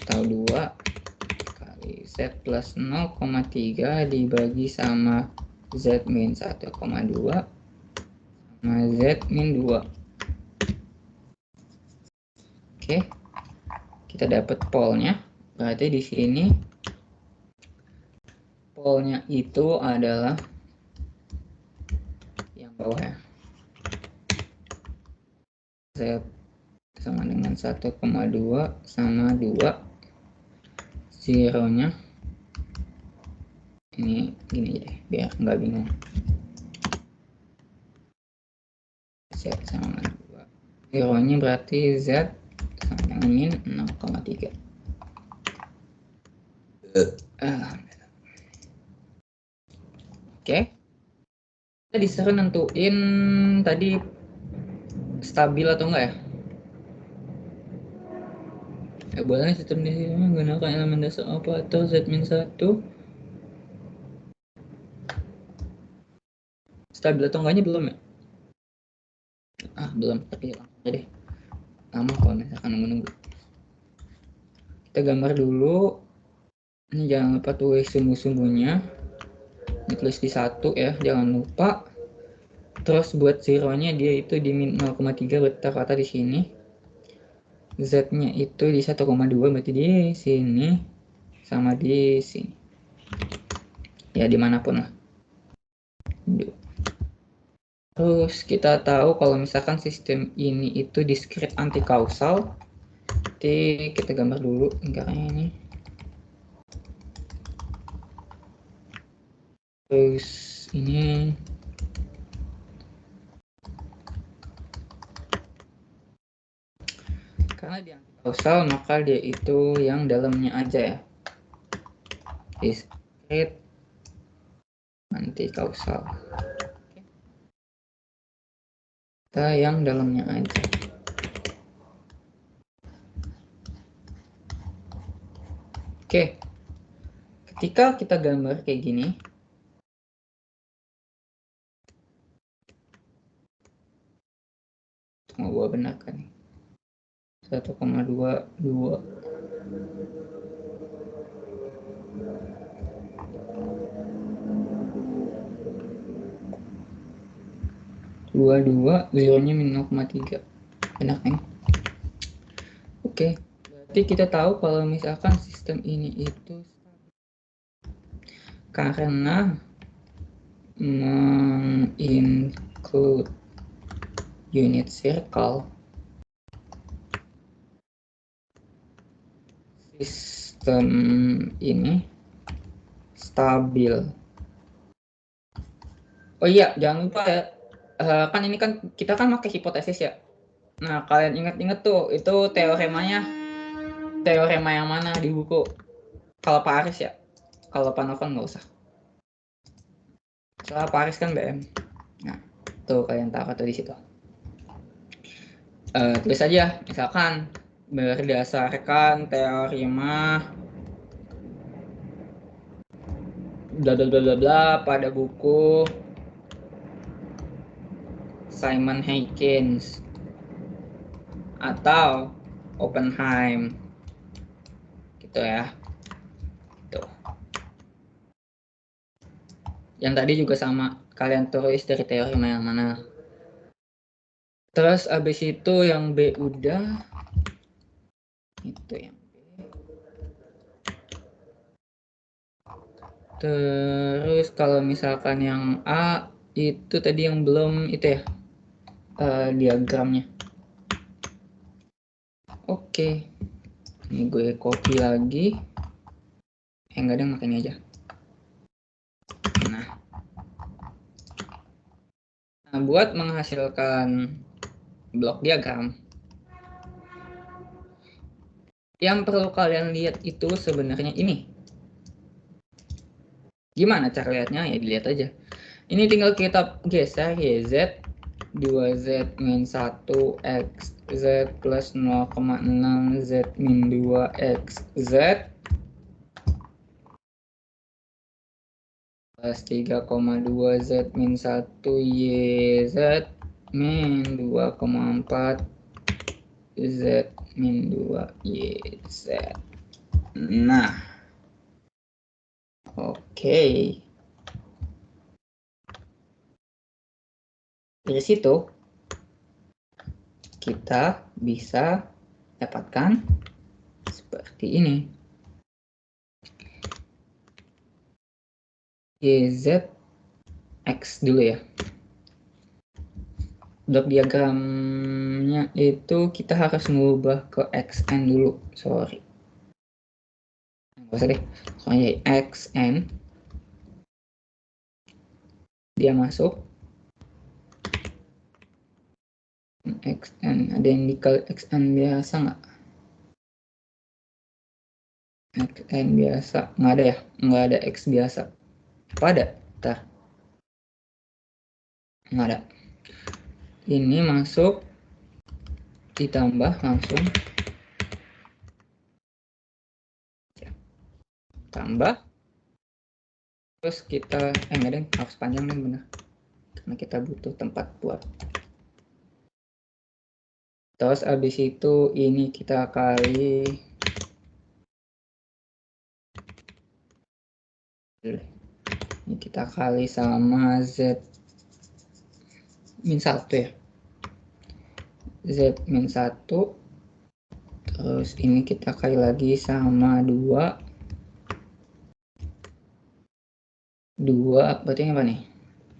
atau 2 kali Z plus 0,3 dibagi sama Z min 1,2 sama Z min 2. Oke, kita dapat polnya. Berarti di sini polnya itu adalah yang bawah ya. Z sama dengan 1,2 sama 2. Zeronya ini gini aja deh biar nggak bingung. Z sama 2 Zero-nya berarti Z sama dengan min 0,3. Oke. Kita disuruh nentuin tadi stabil atau enggak ya? Boleh sistem di sini menggunakan elemen dasar operator Z-1. Stabil atau enggaknya belum ya? Belum, tapi langsung aja deh. Lama kalau misalkan nunggu-nunggu. Kita gambar dulu. Ini jangan lupa tulis sumbu-sumbunya. Ini tulis di 1 ya, jangan lupa. Terus buat zero-nya dia itu di min 0,3 rata-rata di sini. Z-nya itu di 1,2 berarti di sini sama di sini. Ya dimanapun lah. Terus kita tahu kalau misalkan sistem ini itu discrete antikausal. Jadi kita gambar dulu lingkarannya ini. Terus ini karena dia antikausal maka dia itu yang dalamnya aja ya. Discrete antikausal. Kita yang dalamnya aja. Oke. Ketika kita gambar kayak gini, tunggu gua benarkan nih. 1,22 zeronya min 0,3 benar kan? Oke, berarti kita tahu kalau misalkan sistem ini itu karena menginclude unit circle, sistem ini stabil. Oh iya, jangan lupa ya, kan ini kan kita kan pakai hipotesis ya. Nah, kalian ingat-ingat tuh, itu teoremanya, teorema yang mana di buku? Kalau Pak Aris ya, kalau Pak Novan nggak usah. Soalnya Pak Aris kan BM. Nah, tuh kalian tahu tuh di situ. Tulis aja, misalkan berdasarkan teorema bla bla bla bla pada buku Simon Hayekins atau Oppenheim gitu ya. Tuh. Yang tadi juga sama, kalian tulis dari teorema yang mana. Terus abis itu yang B udah, itu yang B. Terus kalau misalkan yang A itu tadi yang belum itu ya, diagramnya. Oke, ini gue copy lagi. Enggak ada, makanya aja. Nah, buat menghasilkan blok diagram, yang perlu kalian lihat itu sebenarnya ini. Gimana cara lihatnya? Ya dilihat aja. Ini tinggal kita geser YZ 2Z min 1 X Z plus 0,6 Z min 2 X Z plus 3,2 Z min 1 YZ min 2,4 Z min 2 YZ. Nah, oke. Dari situ kita bisa dapatkan seperti ini. YZ X dulu ya. Blok diagramnya itu kita harus mengubah ke XN dulu. Sorry. Nggak usah deh. Soalnya XN. Dia masuk. XN, ada yang dikali XN biasa nggak? XN biasa, nggak ada ya? Nggak ada X biasa. Apa ada? Bentar. Nggak ada. Ini masuk, ditambah langsung. Tambah. Terus kita, enggak deh, harus panjang nih bener. Karena kita butuh tempat buat. Terus abis itu ini kita kali ini kita kali sama Z min 1 ya. Z min 1. Terus ini kita kali lagi sama 2. 2 berarti apa nih?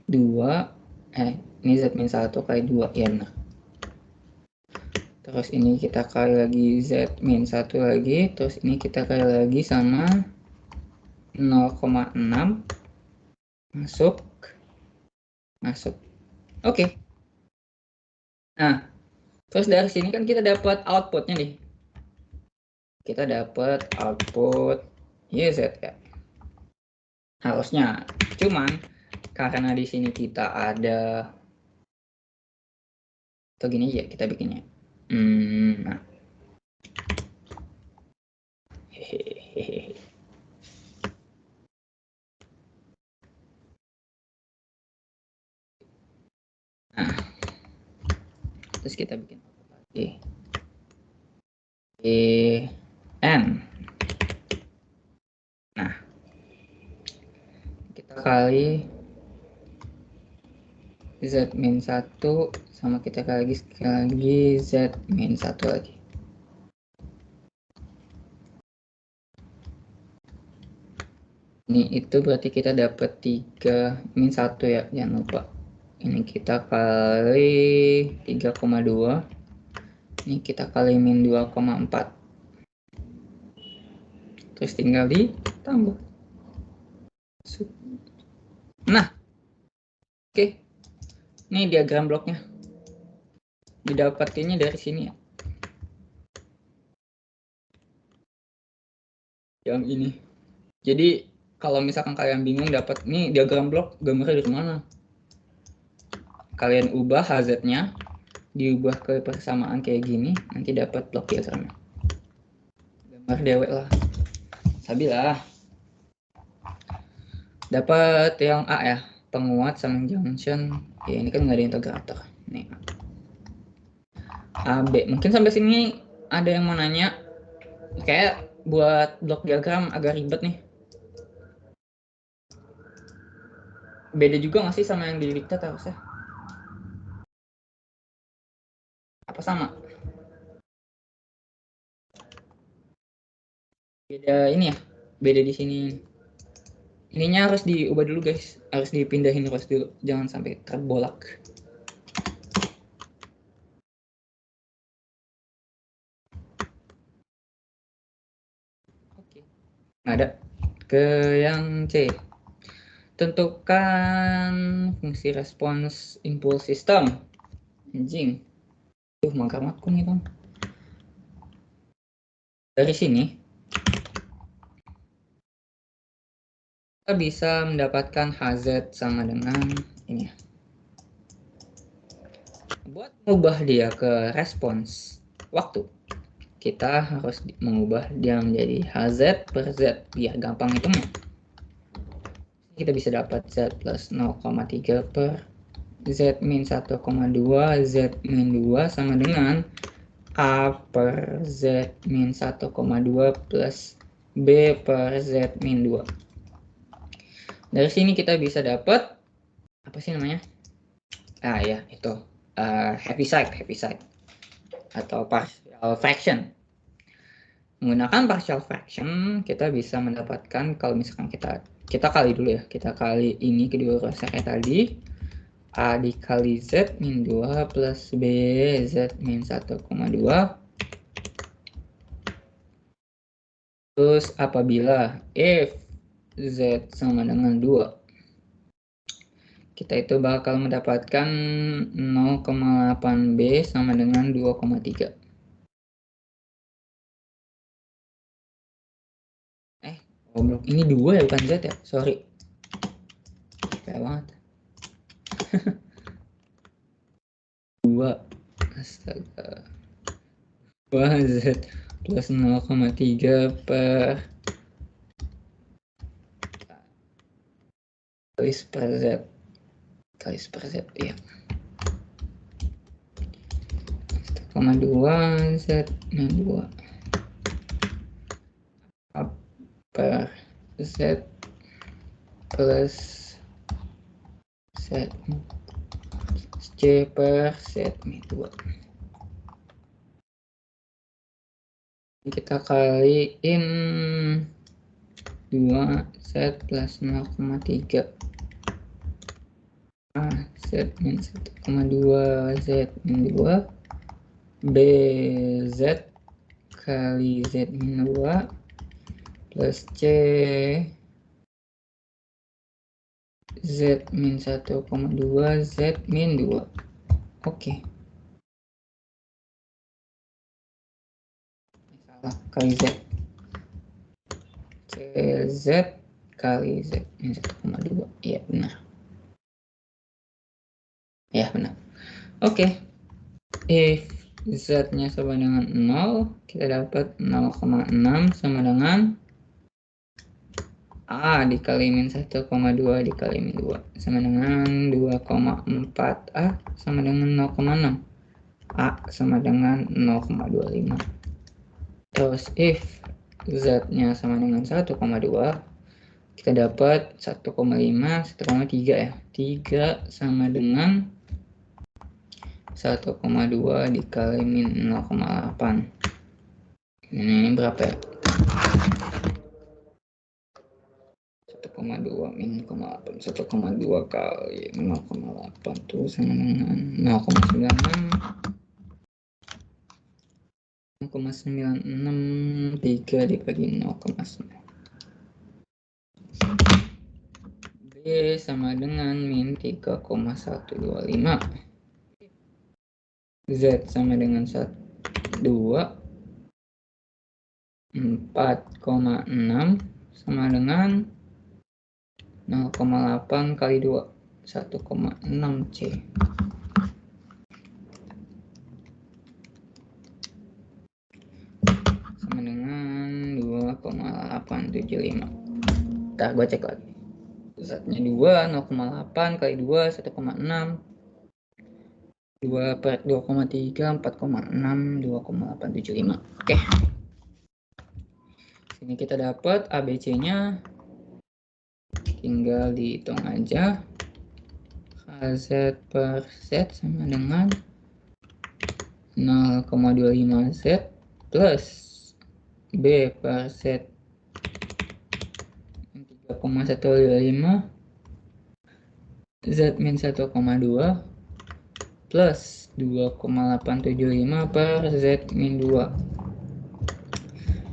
2 ini Z min 1 kali 2 ya benar. Terus ini kita kali lagi Z min 1 lagi. Terus ini kita kali lagi sama 0,6 masuk. Oke. Nah, terus dari sini kan kita dapat outputnya nih. Kita dapat output YZ ya. Harusnya. Cuman karena di sini kita ada atau gini aja kita bikinnya. Nah. Hehehe. Nah. Terus kita bikin lagi. N. Nah. Kita kali Z min 1 sama kita kali lagi Z min 1 lagi. Ini itu berarti kita dapat 3 min 1 ya, jangan lupa. Ini kita kali 3,2. Ini kita kali min 2,4. Terus tinggal ditambah. Nah. Oke. Ini diagram bloknya. Didapatinnya dari sini ya. Yang ini. Jadi kalau misalkan kalian bingung dapat nih diagram blok gambarnya dari mana? Kalian ubah HZ-nya, diubah ke persamaan kayak gini, nanti dapat blok diagramnya. Gambar dewek lah. Sabilah. Dapat yang A ya, penguat sama junction. Ya ini kan nggak ada integrator. Nih. AB. Mungkin sampai sini ada yang mau nanya. Kayak buat blok diagram agak ribet nih. Beda juga nggak sih sama yang di diktat harusnya? Apa sama? Beda ini ya? Beda di sini. Ininya harus diubah dulu guys. Harus dipindahin terus dulu. Jangan sampai terbolak. Oke. Ada. Ke yang C. Tentukan fungsi respons impuls sistem. Anjing. Mangkamatku nih bang. Dari sini kita bisa mendapatkan HZ sama dengan ini. Buat mengubah dia ke respons waktu, kita harus mengubah dia menjadi HZ per Z biar gampang hitungnya. Kita bisa dapat Z plus 0,3 per Z min 1,2 Z min 2 sama dengan A per Z min 1,2 plus B per Z min 2. Dari sini kita bisa dapat apa sih namanya? Ya itu Heaviside atau partial fraction. Menggunakan partial fraction kita bisa mendapatkan kalau misalkan kita kali dulu ya, kita kali ini kedua ruasnya kayak tadi. A dikali Z min 2 plus B Z min 1,2. Terus apabila if Z sama dengan 2, kita itu bakal mendapatkan 0,8B sama dengan 2,3. Goblok, ini 2 ya bukan Z ya? Sorry. Kayak banget. 2. Astaga. 2Z plus 0,3 per kali per Z. Kali per Z, iya. 1,2 Z min 2 per Z plus Z C per Z min 2. Kita kaliin 2Z plus 0,3 Z min 1,2 Z min 2 BZ kali Z min 2 plus C Z min 1,2 Z min 2. Oke. Salah, kali Z. CZ kali Z min 1,2. Iya benar. Ya benar. Oke. If Z-nya sama dengan 0, kita dapat 0,6 sama dengan A dikali min 1,2 dikali min 2 sama dengan 2,4. A sama dengan 0,6. A sama dengan 0,25. Terus if Z-nya sama dengan 1,2, kita dapat 1,5, 1,3 ya. 3 sama dengan 1,2 dikali min 0,8. Ini berapa ya? 1,2 min 0,8. 1,2 kali 0,8 itu sama dengan 0,96. 3 dibagi 0,9. B sama dengan min 3,125. Z sama dengan 2, 4,6 sama dengan 0,8 kali 2, 1,6 C. Sama dengan 2,875. Ntar gue cek lagi. Z-nya 2, 0,8 kali 2, 1,6. 2 per 2,3, 4,6, 2,875. Oke. Sini kita dapat ABC-nya. Tinggal dihitung aja. KZ per Z sama dengan 0,25 Z plus B per Z 3,125 Z min 1,2 plus 2,875 per Z min 2.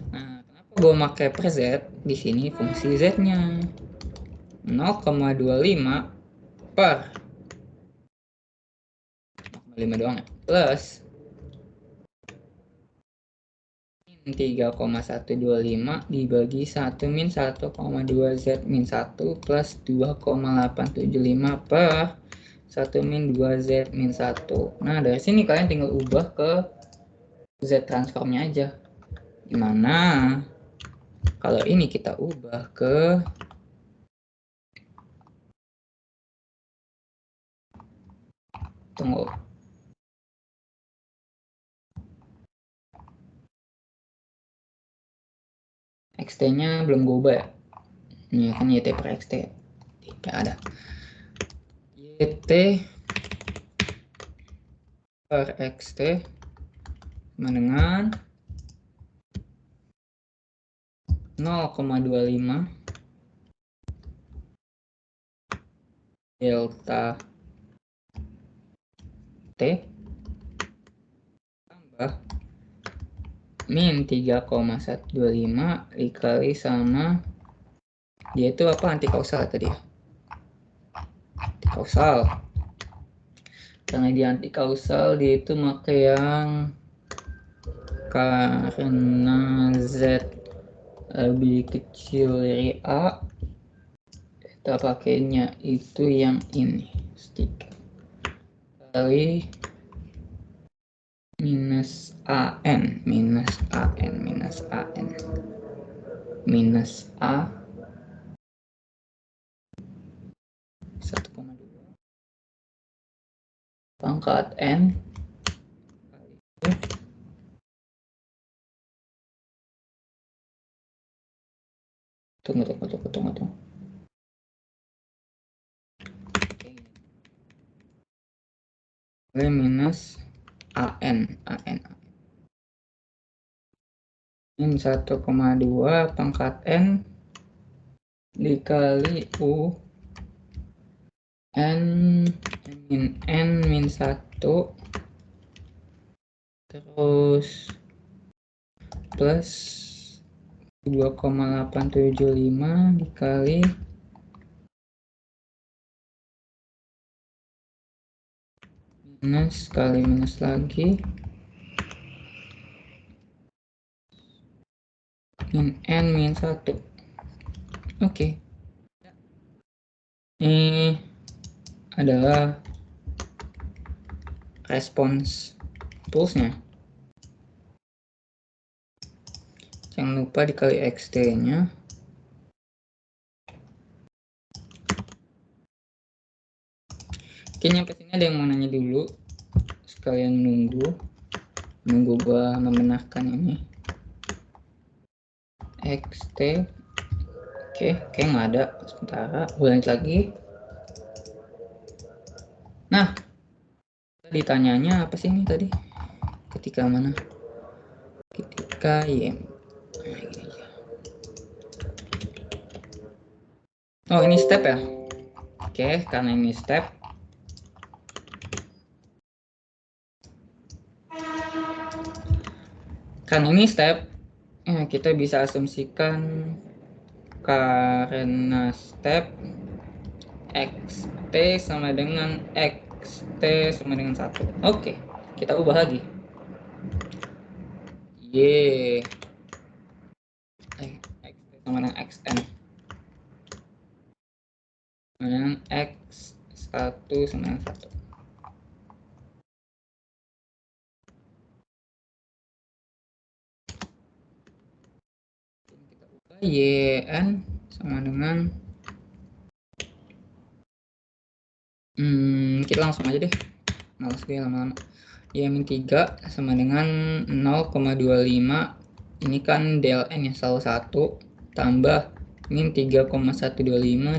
Nah, kenapa gue pakai per Z? Di sini fungsi Z-nya 0,25 per 0,5 doang ya, plus 3,125 dibagi 1 min 1,2 Z min 1 plus 2,875 per 1 min 2 Z min 1. Nah, dari sini kalian tinggal ubah ke Z transformnya aja. Dimana kalau ini kita ubah ke XT-nya belum gue ubah ya. Ini kan YT per XT. Tidak ada. YT per XT sama dengan 0,25 delta T tambah min 3,125 dikali sama dia itu apa, anti kausal tadi ya, kausal. Karena dia anti kausal, dia itu pakai yang karena Z lebih kecil dari A, kita pakainya itu yang ini, stiker kali minus AN, minus AN, minus AN, minus A 1,2 pangkat N tunggu. Minus AN ini 1,2 pangkat N dikali U N min 1 terus plus 2,875 dikali minus kali minus lagi min N min 1. Oke. Ini adalah respons pulse-nya. Jangan lupa dikali XT-nya. Oke, nyampe sini ada yang mau nanya dulu. Sekalian nunggu gua membenarkan ini. XT. Oke, nggak ada. Sementara, ulangi lagi. Nah, ditanyanya apa sih ini tadi? Ketika mana? Ketika IM. Oh, ini step ya? Oke, karena ini step. Karena ini step, kita bisa asumsikan karena step XT sama dengan XT sama dengan 1. Oke, kita ubah lagi. Y XT sama dengan XN sama dengan X1 sama dengan 1. Kita ubah YN sama dengan kita langsung aja deh, males gue lama-lama. Y-3 sama dengan 0,25, ini kan DLN ya, salah satu, tambah min 3,125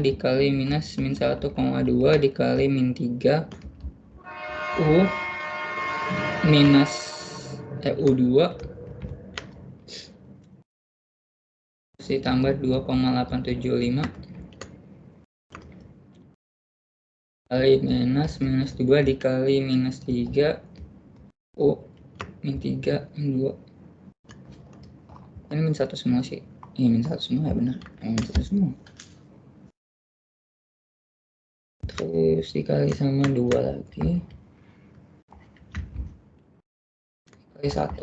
dikali minus min 1,2 dikali min 3 U minus U2 ditambah 2,875 kali minus 2 dikali minus 3 U min 3 min 2. Ini min 1 semua sih. Ini min 1 semua ya, benar. Min 1 semua. Terus dikali sama 2 lagi. Kali 1.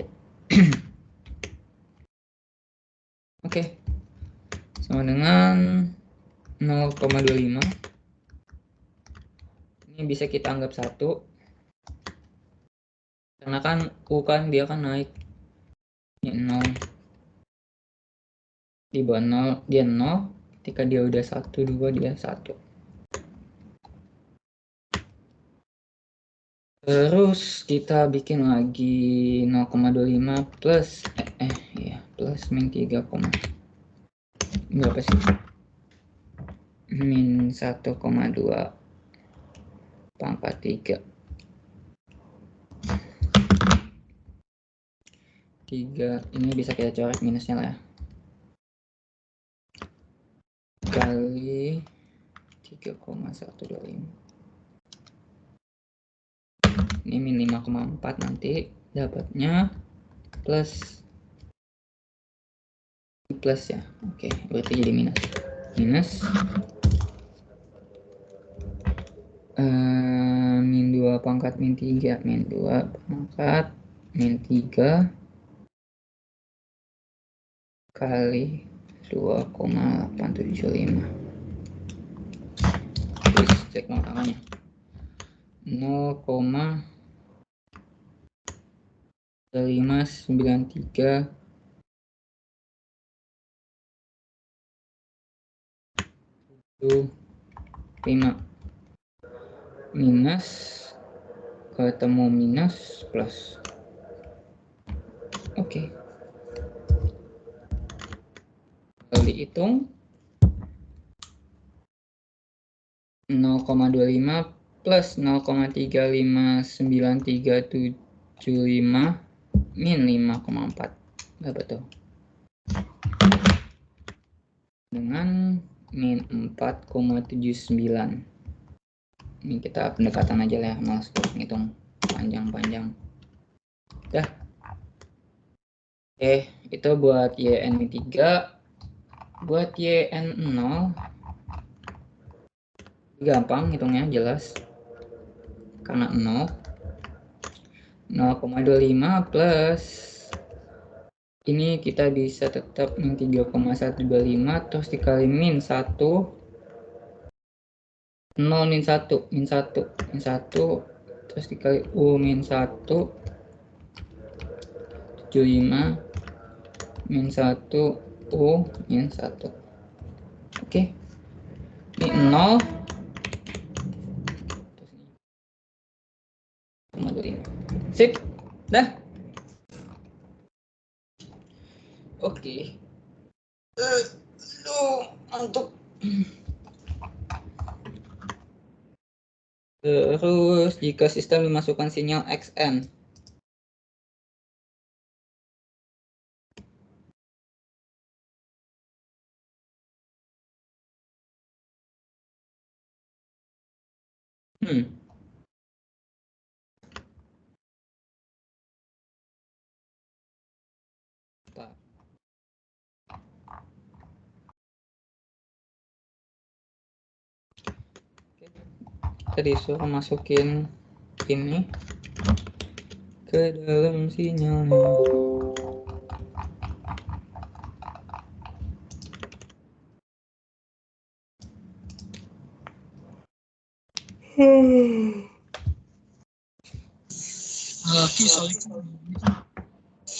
Oke. Sama dengan 0,25. Ini bisa kita anggap 1. Karena kan U kan dia kan naik. Ini 0. Di bawah 0, dia 0. Ketika dia udah 1, 2, dia 1. Terus kita bikin lagi 0,25 plus plus min 3, berapa sih? Min 1,2 pangkat 3. 3 ini bisa kita coret minusnya lah ya. Kali 3,125. Ini min 5,4 nanti dapatnya plus ya. Oke, berarti jadi minus min 2 pangkat min 3, min 2 pangkat min 3 kali 2,875. Terus cek angkanya 0,593 5 minus, ketemu minus plus. Oke. Kalau dihitung 0,25 plus 0,35935 min 5,4. Berapa tuh? Dengan min 4,79. Ini kita pendekatan aja lah, males ngitung panjang-panjang. Dah. Itu buat YN min 3. Buat YN0 gampang hitungnya, jelas. Karena 0,25 plus ini kita bisa tetap min 3,125 terus dikali min 1 0 min 1 min 1 min 1 terus dikali U min 1 75 min 1 U min 1. Oke. Ini 0 sip, dah. Oke. Untuk terus jika sistem dimasukkan sinyal XN, kita disuruh masukin ini ke dalam sinyalnya.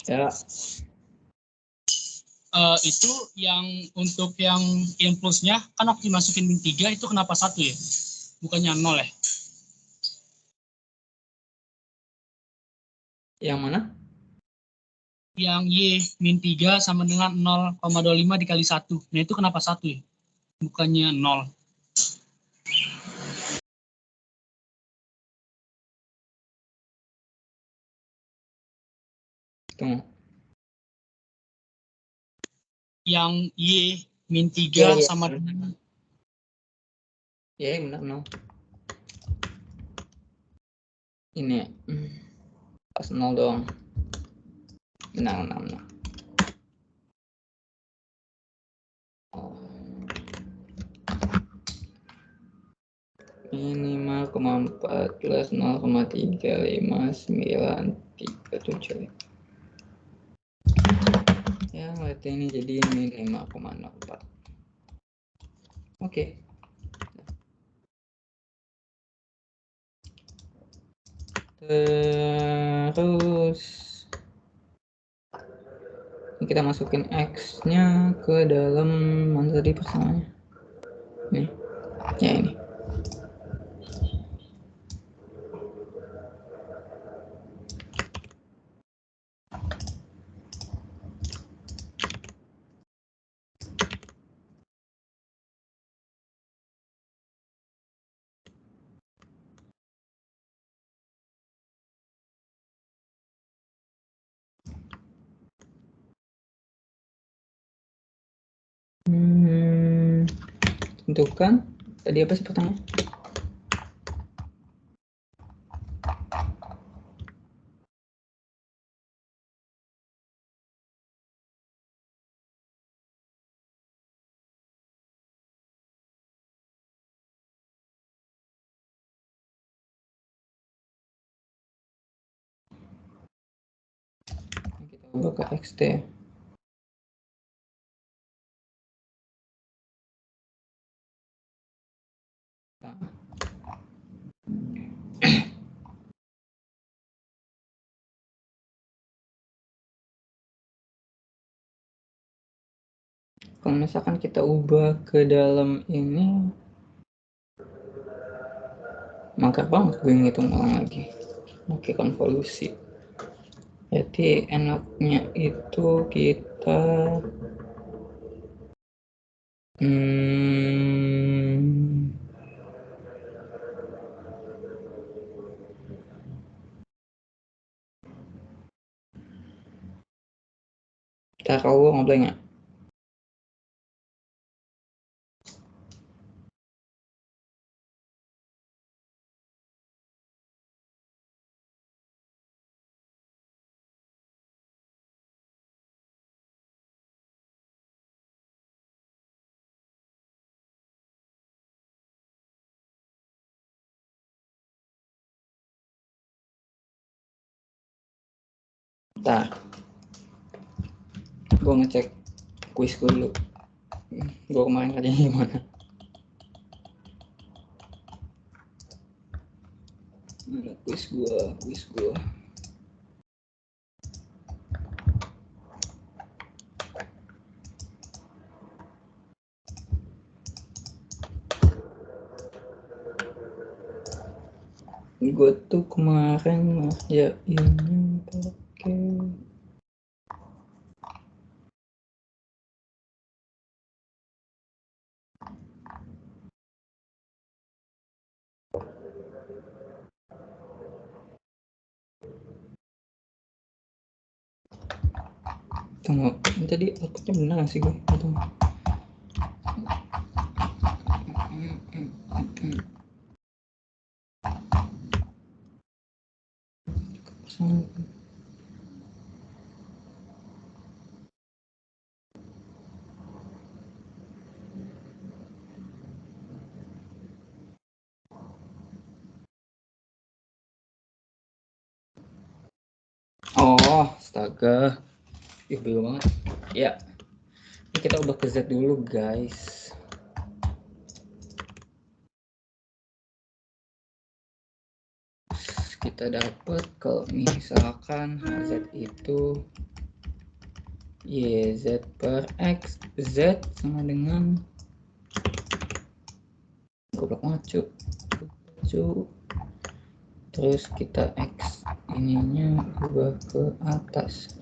Ya. Itu yang untuk yang impulsnya kan waktu dimasukin min 3 itu kenapa 1 ya? Bukannya 0 ya? Yang mana? Yang Y min 3 sama dengan 0,25 dikali 1. Nah itu kenapa 1 ya? Bukannya 0. Tunggu. Yang Y min 3 sama dengan... Ya benar 0. Ini pas 0 doang. Benar. Ini 5,4 plus 0,35937. Ya, berarti ini jadi min 5,04. Oke. Terus ini kita masukin X-nya ke dalam mana tadi persamanya? Nih. Ya ini. Tentukan tadi apa sih pertanyaan? ubah ke xt. Kalau misalkan kita ubah ke dalam ini, maka banget gue ngitung ulang lagi pakai konvolusi. Jadi enaknya itu kita taruh ngobrol nggak? Bentar, gue ngecek kuis gue dulu. Gue kemarin kerjanya gimana? Mana kuis gue. Gue tuh kemarin ngerjainnya pakai tunggu, tadi outputnya benar sih gue? Tunggu. Oh, astaga. Ih, belum banget. Ya, ini kita ubah ke Z dulu, guys. Kita dapat kalau misalkan Z itu YZ per X, Z sama dengan goblok macu. Terus kita X ininya ubah ke atas.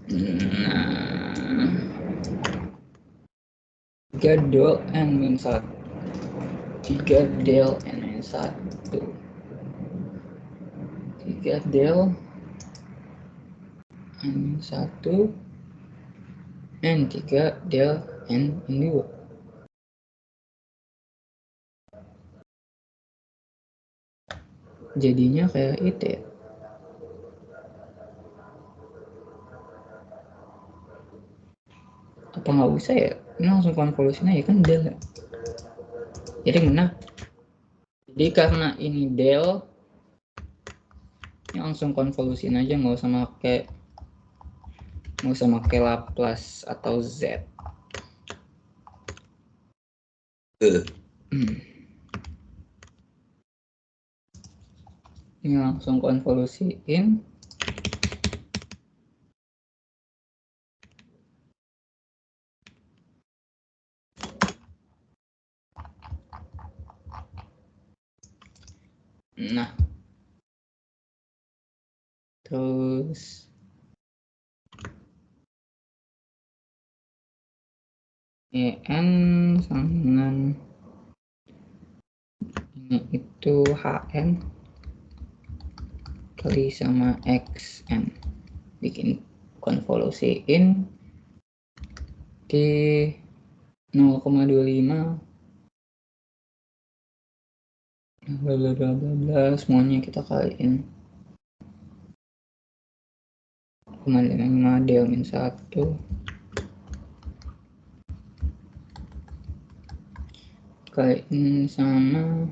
Nah, 3 del N min 1, 3 del N min 1, 3 del N min 1, N 3 del N min 2. Jadinya kayak itu ya. Apa nggak usah ya? Ini langsung konvolusinya ya kan del ya. Jadi benar. Jadi karena ini del, ini langsung konvolusin aja, nggak usah pakai Laplace atau Z. Ini langsung konvolusiin. Nah, terus EN sama dengan ini itu HN kali sama XN, bikin konvolusiin di 0,25 bla bla bla, semuanya kita kaliin 0,5 del min 1 kaliin sama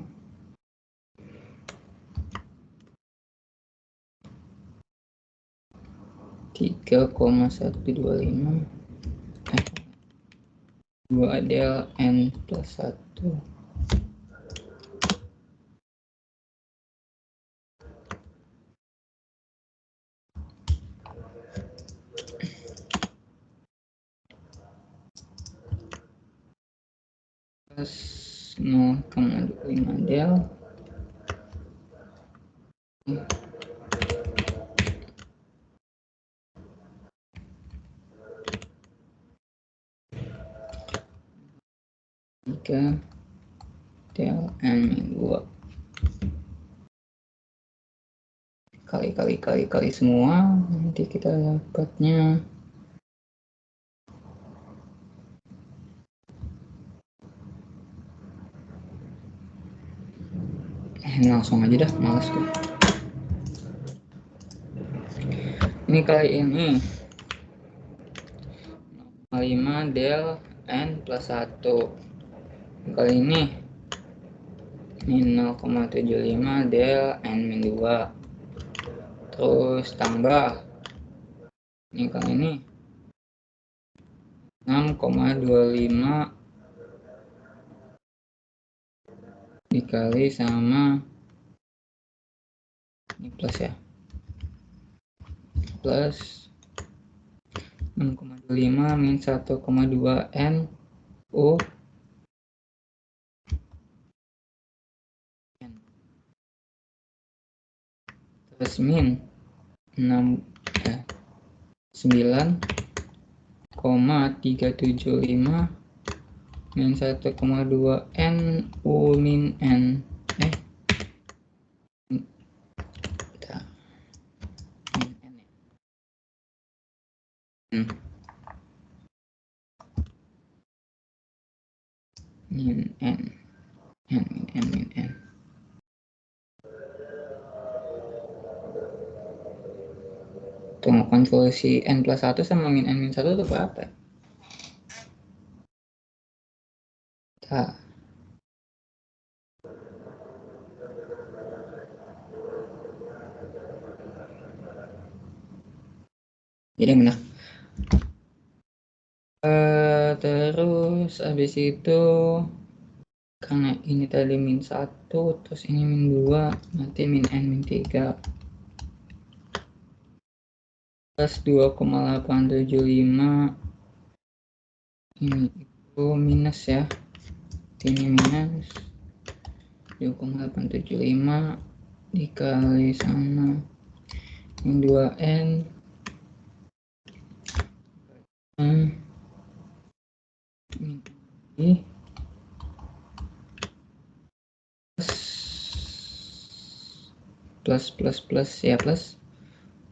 3,125 2 del n plus 1 plus 0,25 del jika del n min 2 kali semua, nanti kita dapatnya langsung aja dah, males tuh. Ini kali ini 5 del n plus 1 kali ini 0,75 del n min 2 terus tambah ini kali ini 6,25 dikali sama ini plus ya, plus 6,25 min 1,2 n u n terus min 9,375 min 1,2 n u min n min n tunggu, konvolusi n plus 1 sama min n min 1 itu berapa? Jadi benar. Terus habis itu karena ini tadi min 1 terus ini min 2 nanti min n min 3 plus 2,875 ini itu minus ya, ini minus 2,875 dikali sama min 2n ini plus ya, plus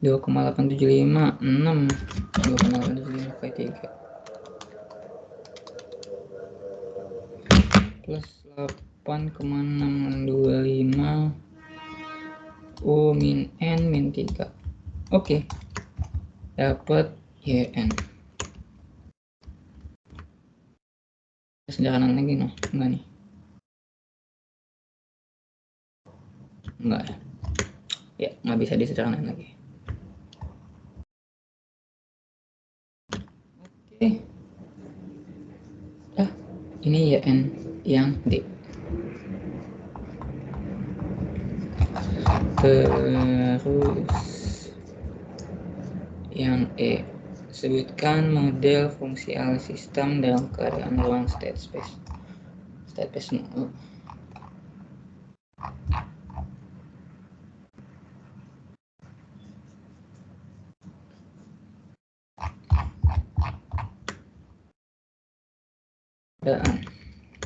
2,875 6 2,875 kali 3 plus 8,625 u min n min 3. Oke, dapat yn. Sederhana lagi noh, enggak nih, enggak ya, nggak bisa disederhanakan lagi. Oke, ini yn yang D. Terus yang E, sebutkan model fungsi alis sistem dalam keadaan ruang state space. State space mulu. Keadaan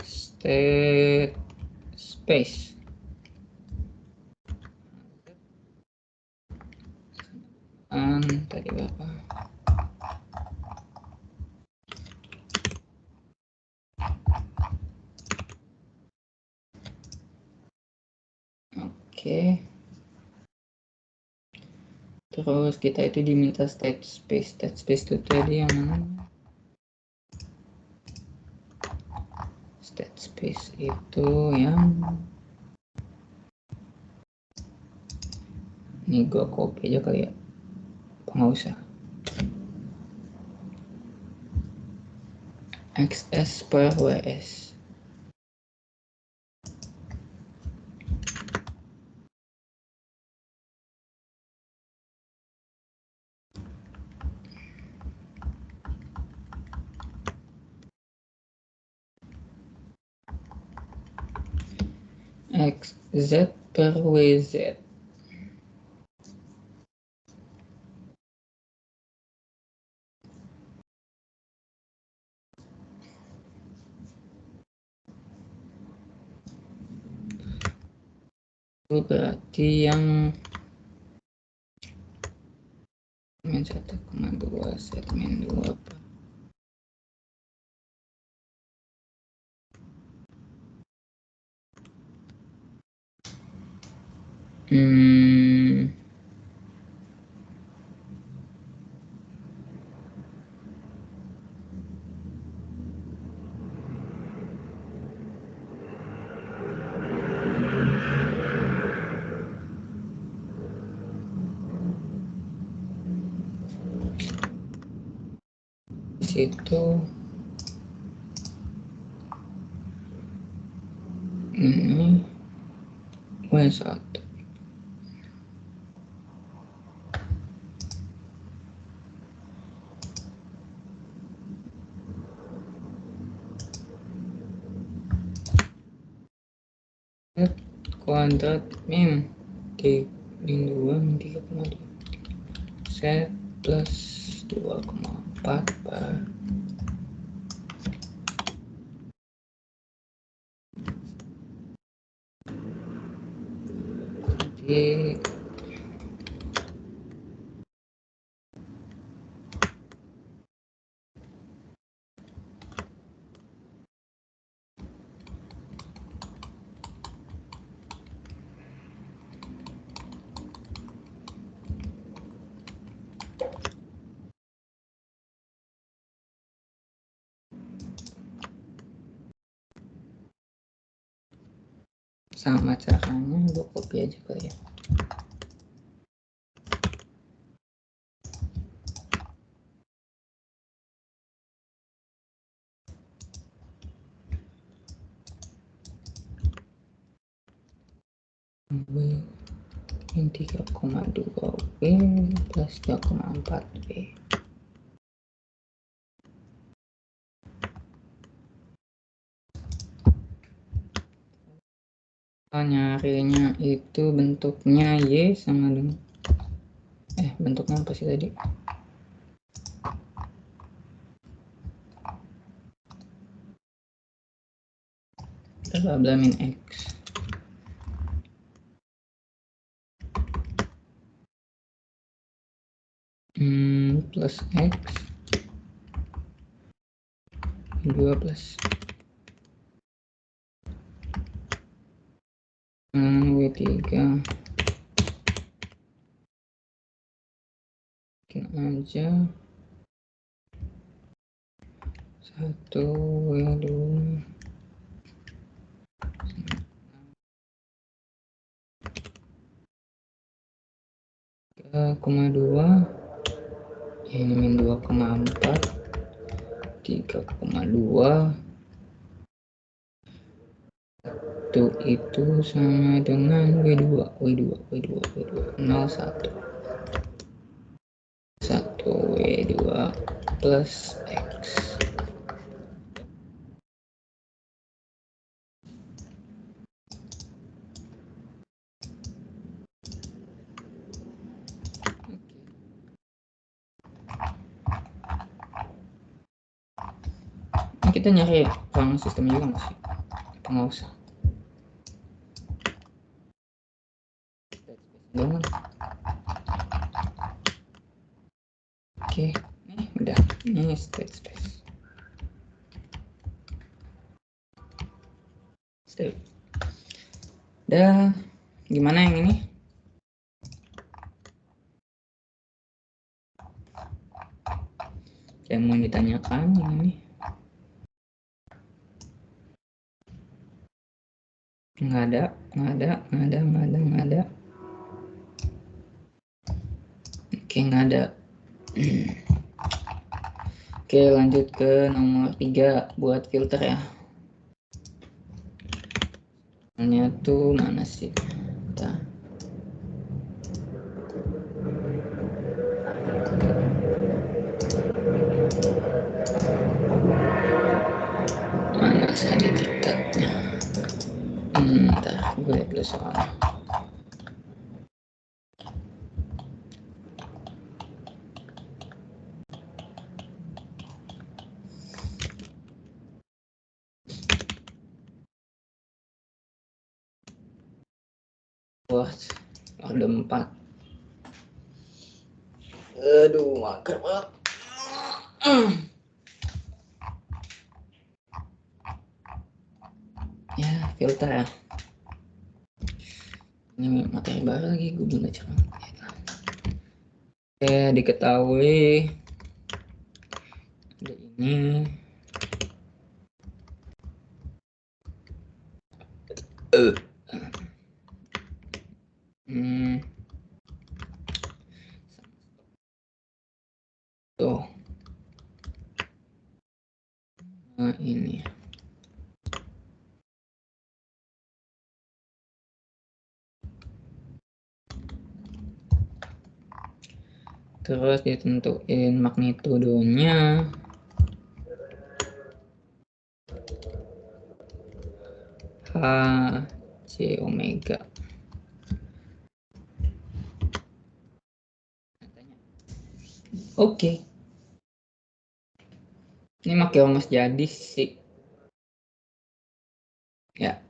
state space. Tadi berapa? Oke. Terus kita itu diminta state space. State space itu tadi yang mana? State space itu yang ini gua copy aja kali ya. Nggak usah. XS per WS. XZ per WZ. Itu berarti yang min 1,2 segmen 2 per situ ini W1. Kuadrat min 2 3,2 Z plus 2,4 per di sama caranya gue copy aja kali ya. W min 3,2 W plus 2,4 W. Nyarinya itu bentuknya Y sama dengan bentuknya apa sih tadi? Bla bla min X plus X 2 plus W3 bikin aja 1 W2 3,2 ini min 2,4 3,2 itu sama dengan W2 01 W2 plus X. Ini kita nyari ruang sistem juga nggak sih? Apa nggak usah? Jangan. Oke, nih udah. Ini state space. Udah, gimana yang ini? Yang mau ditanyakan yang ini? Nggak ada. Oke, nggak ada. Oke, lanjut ke nomor 3 buat filter ya. Ini tuh mana sih? Bentar. Mana saya diktatnya? Bentar, gue lihat dulu soalnya. Ada 4. Aduh, mager banget. Ya, filter ya. Ini materi baru lagi, gue belum baca. Oke, diketahui ada ini. Tuh. Nah, ini. Terus ditentuin magnitudonya. H C omega. Oke. Ini pakai rumus jadi sih. Ya.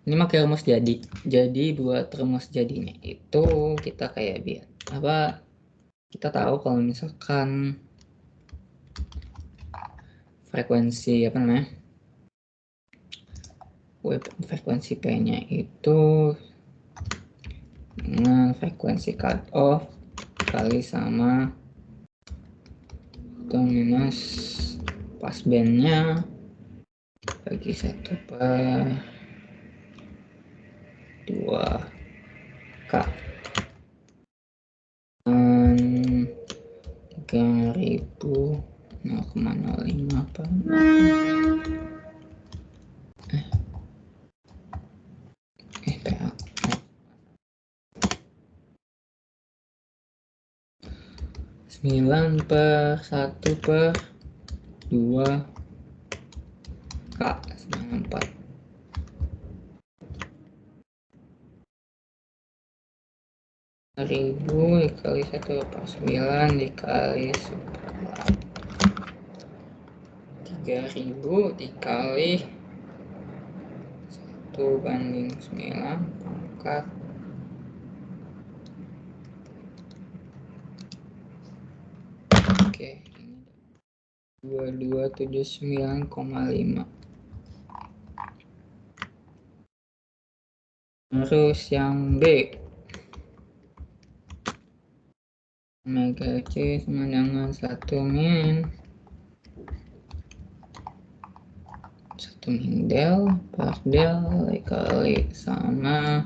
Ini pakai rumus jadi. Jadi buat rumus jadinya itu kita kayak biar apa? Kita tahu kalau misalkan frekuensi apa namanya? Frekuensi P-nya itu dengan frekuensi cut off kali sama atau minus passbandnya bagi 1/2K dan 3000 0,05 per PA 9/1/2K sama 4. Ribu dikali 1/9 dikali 3000 dikali 1/9 pangkat 2279,5. Terus yang B, omega C sama dengan 1 min del per del dikali sama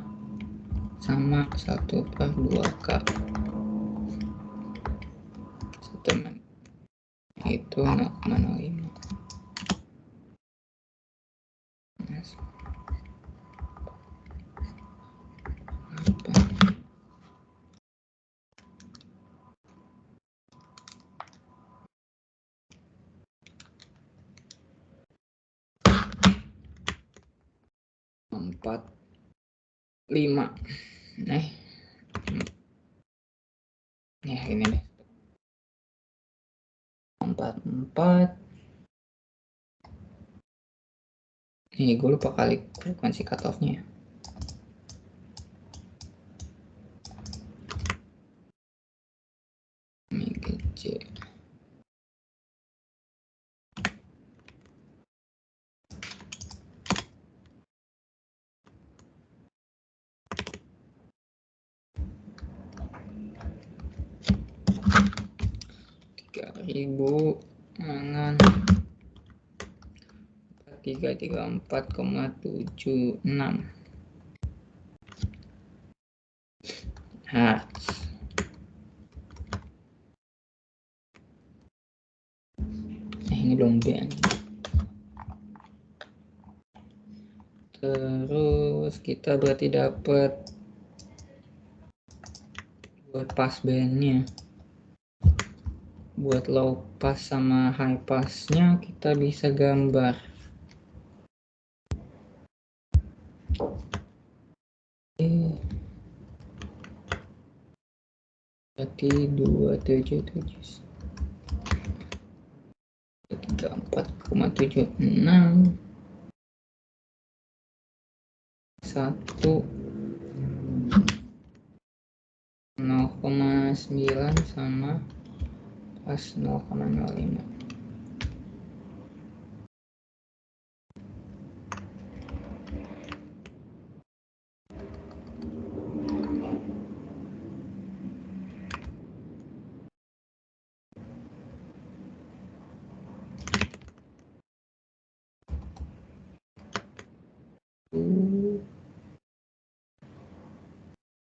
1/2K. 1 min itu 0,05. 45. Ini deh. 44. Nih, gue lupa kali frekuensi cutoff-nya. Omega C. Ribu dengan 334,76 Hertz. belum B. Terus kita berarti dapat buat pass bandnya. Buat low pass sama high passnya kita bisa gambar. Berarti 277 34,76 1 0,9 sama pas 0,05.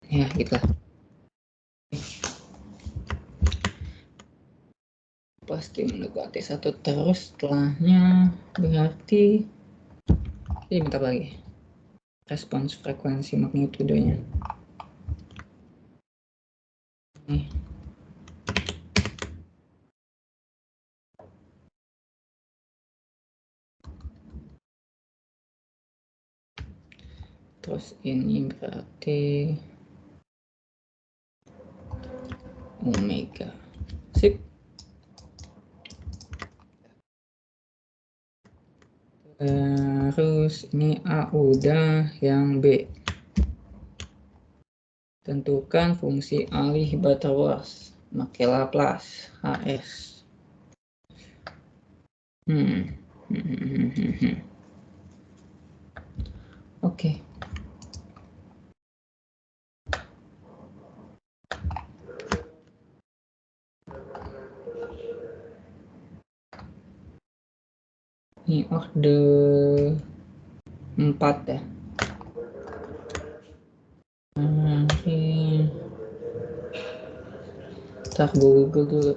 Ya gitulah. Pasti mendekati 1 terus, setelahnya berarti ini bentar lagi respons frekuensi magnitudenya nih. Terus ini berarti omega. Sip. Terus ini A udah, yang B. Tentukan fungsi alih Butterworth. Pakai Laplace HS. Oke. Ini orde 4 ya. Ntar Google dulu.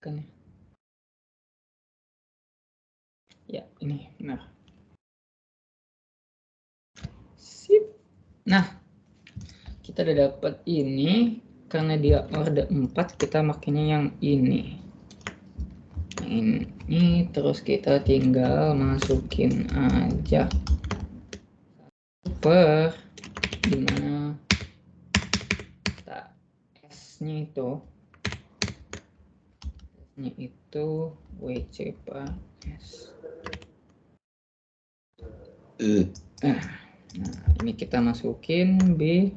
Kan ya, ini benar. Sip. Nah, kita udah dapat ini. Karena dia orde 4, kita makainya yang ini. Ini terus kita tinggal masukin aja per dimana S-nya itu WC per S. Nah, ini kita masukin B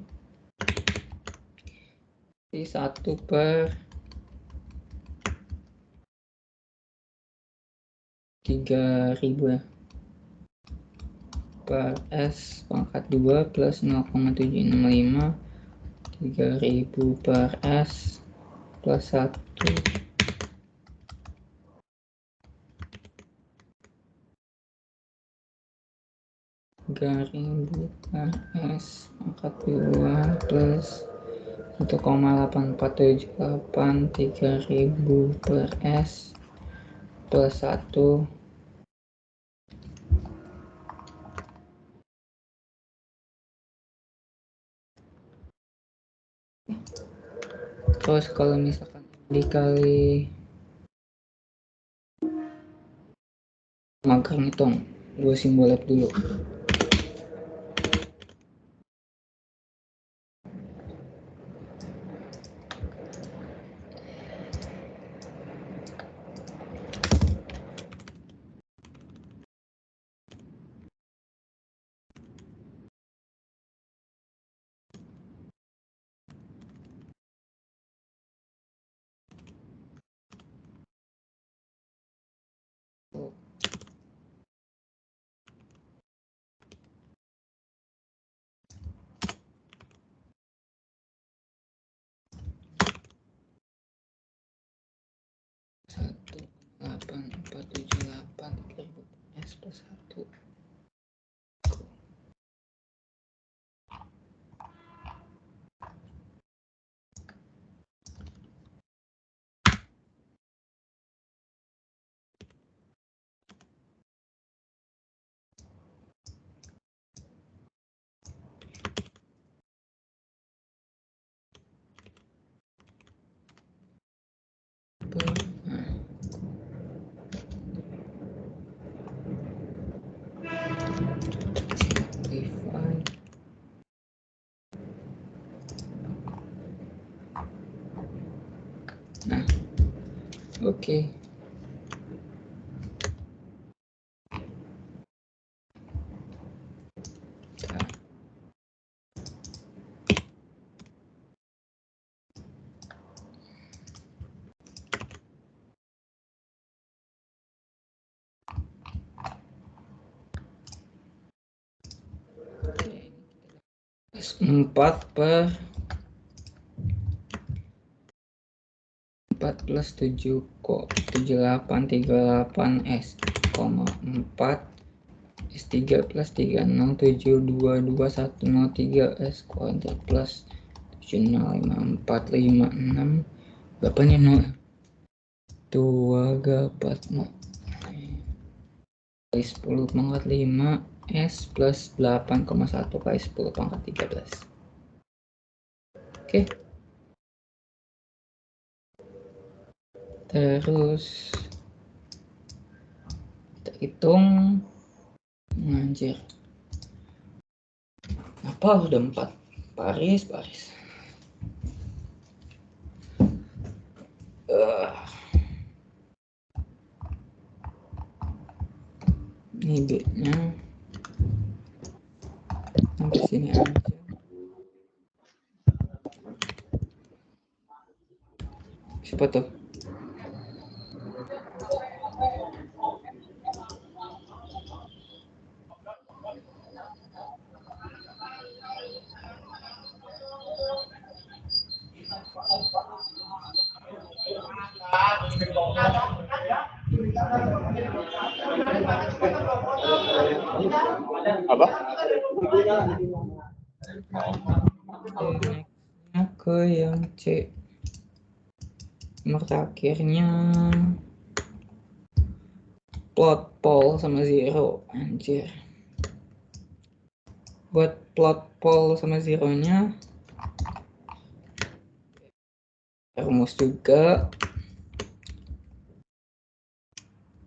1 per 3000 ya. Per S pangkat 2 plus 0,765 3000 per S plus 1 3000 per S pangkat 2 plus 1,8478 3000 per S plus 1 terus kalau misalkan dikali magang hitung, gue simbolin dulu. 1,8478 S plus 1. Nah, oke. Empat per 4 plus 7 kok 7838 S, 4 S3 plus 30722103 S kuadrat plus 7054556 8 ya 0 2 gapat 0 kali 10 pangkat 5 S plus 8,1 kali 10 pangkat 13. Oke. Terus kita hitung. Anjir. Apa udah 4? Paris. Ini B-nya sampai sini aja. Siapa tuh? Apa? Nextnya ke yang C. Nomor terakhirnya plot pole sama zero. Anjir. Buat plot pole sama zero-nya rumus juga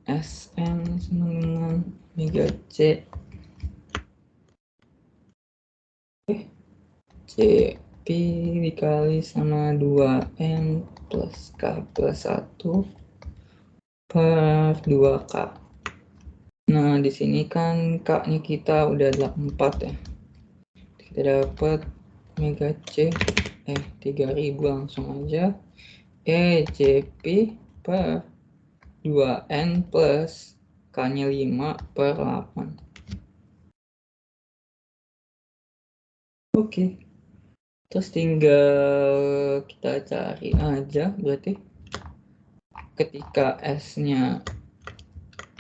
Sn sama dengan omega C Cp dikali sama 2N plus K plus 1 per 2K. Nah, di sini kan K-nya kita udah 4 ya. Kita dapat omega C 3000 langsung aja. Cp per 2N plus K-nya 5 per 8. Oke. Terus tinggal kita cari aja berarti ketika S-nya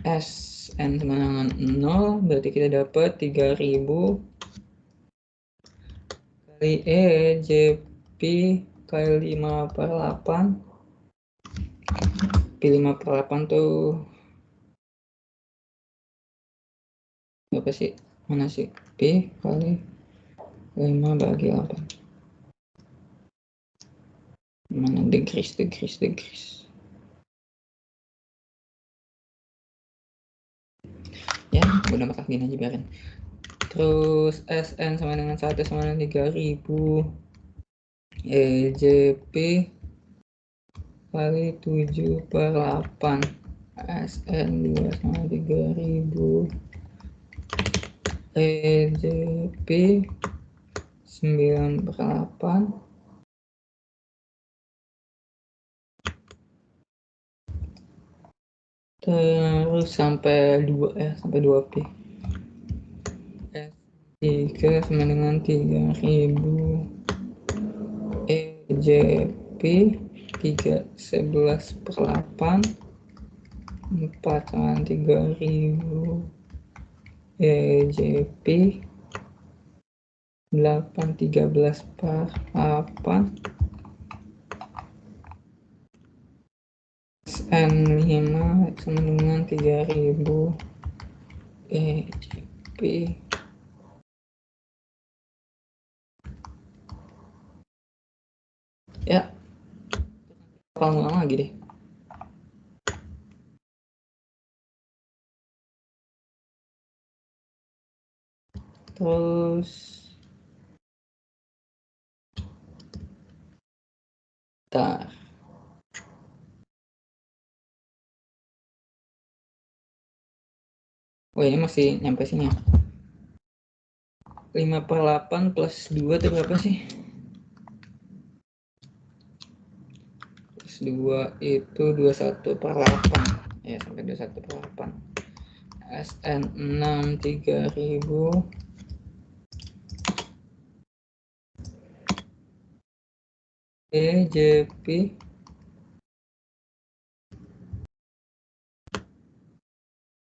Sn sama dengan 0 berarti kita dapat 3000 kali Jp kali 5 per 8. P5 per 8 tuh berapa sih? Mana sih? P kali 5 bagi 8. Mana degrees. Ya, udah makan gini aja biarin. Terus Sn sama dengan 1 sama dengan 3000. Jp kali 7 per 8. Sn 2 sama 3000. Jp 9 per 8. Terus sampai 2 sampai 2P. S3 sama dengan 3000. Jp 3 11 per 8 4,3.000 EJP 813 per 8 SN5 sama dengan 3.000 EJP. Ya, bakal ngulang lagi deh. Terus bentar. Oh, ini masih nyampe sini ya. 5/8 plus 2 itu berapa sih? Plus 2 itu 21/8. Ya, sampai 21/8. SN6 3.000 EJP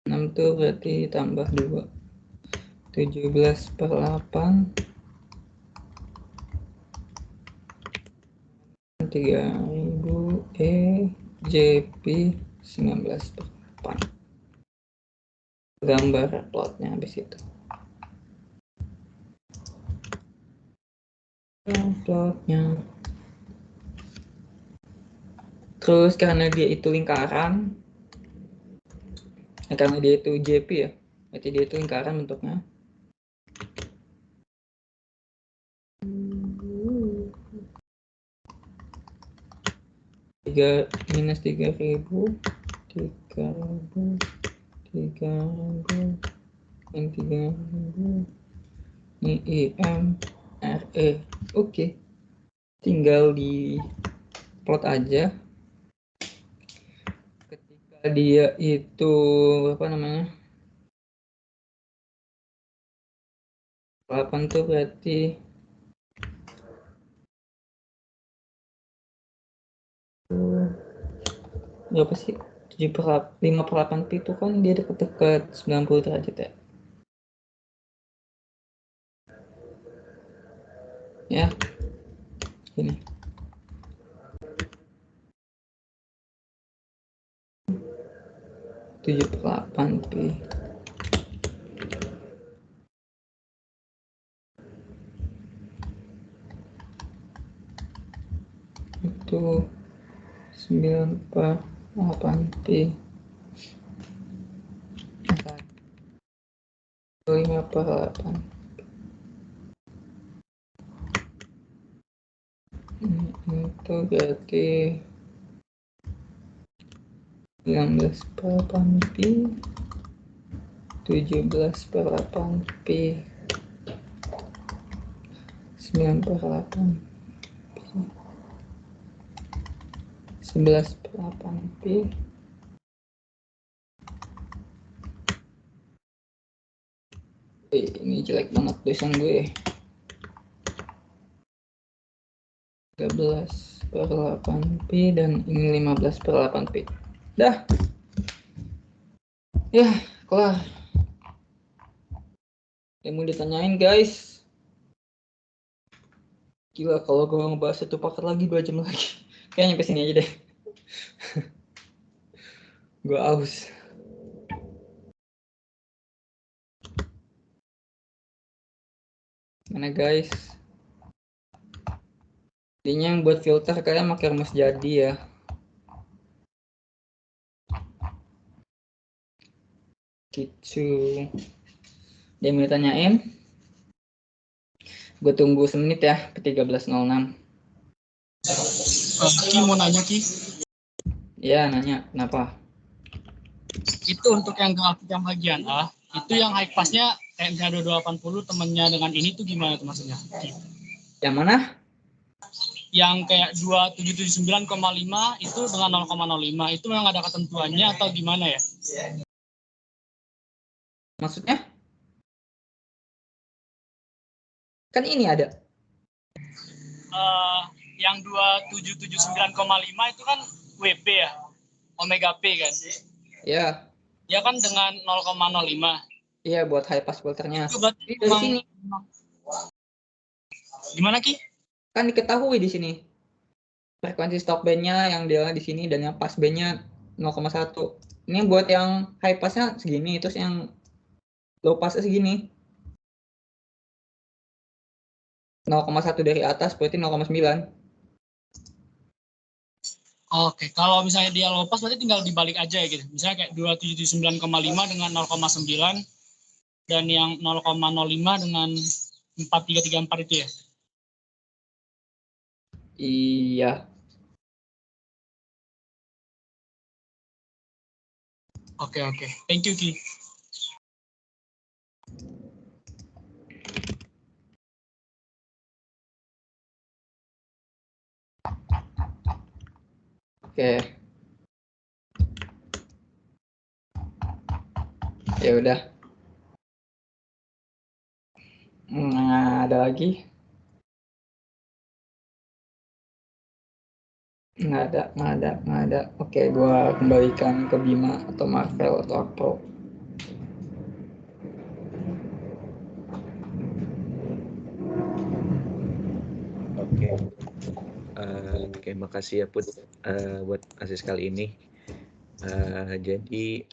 6 tuh berarti tambah 2 17/8 3.000 EJP 19/8. Gambar plotnya habis itu. Plotnya. Terus karena dia itu lingkaran, karena dia itu JP ya, berarti dia itu lingkaran bentuknya. Minus 3.000, 3.000, 3.000, dan 3.000. Ini IMRE. Oke. Tinggal di plot aja. Ketika dia itu apa namanya? 8 tuh berarti berapa sih? 5/8 pi itu kan dia dekat-dekat 90 derajat ya. Ya. Ini. Tujuh 8 pi. Itu 9/8 pi. 5/8. Itu berarti 19/8 pi, 17/8 pi, 9/8 pi, 11/8 pi, ini jelek banget tulisan gue. 13/8 pi dan ini 15/8 pi. Dah. Ya, kelar. Yang mau ditanyain guys. Gila kalau gue ngebahas satu paket lagi 2 jam lagi. Kayaknya sampai sini aja deh. Gue aus. Mana guys? Intinya yang buat filter kalian pakai rumus jadi ya. Gitu. Dia mau ditanyain? Gue tunggu semenit ya, ke 13.06. Ki mau nanya Ki? Ya, nanya kenapa? Itu untuk yang grafik yang bagian A, itu yang high pass-nya kayak misalnya 2280 temennya dengan ini tuh gimana tuh maksudnya? Ki? Yang mana? Yang kayak 2779,5 itu dengan 0,05 itu memang ada ketentuannya atau gimana ya? Maksudnya? Kan ini ada. Yang 2779,5 itu kan WP ya, omega P kan. Ya, Ya kan dengan 0,05. iya buat high pass filternya. Itu berarti Ini dari sini gimana Ki? kan diketahui di sini frekuensi stop bandnya yang dia di sini dan yang pass bandnya 0,1. Ini buat yang high passnya segini, terus yang low passnya segini. 0,1 dari atas berarti 0,9. Oke, kalau misalnya dia low pass berarti tinggal dibalik aja ya gitu. Misalnya kayak 279,5 dengan 0,9 dan yang 0,05 dengan 4334 itu ya. Iya. Oke. Thank you Ki. Oke. Ya udah. Ada lagi? Nggak ada. Oke, gua kembalikan ke Bima atau Marvel atau Akpro. Oke, makasih ya Put buat asis kali ini. Jadi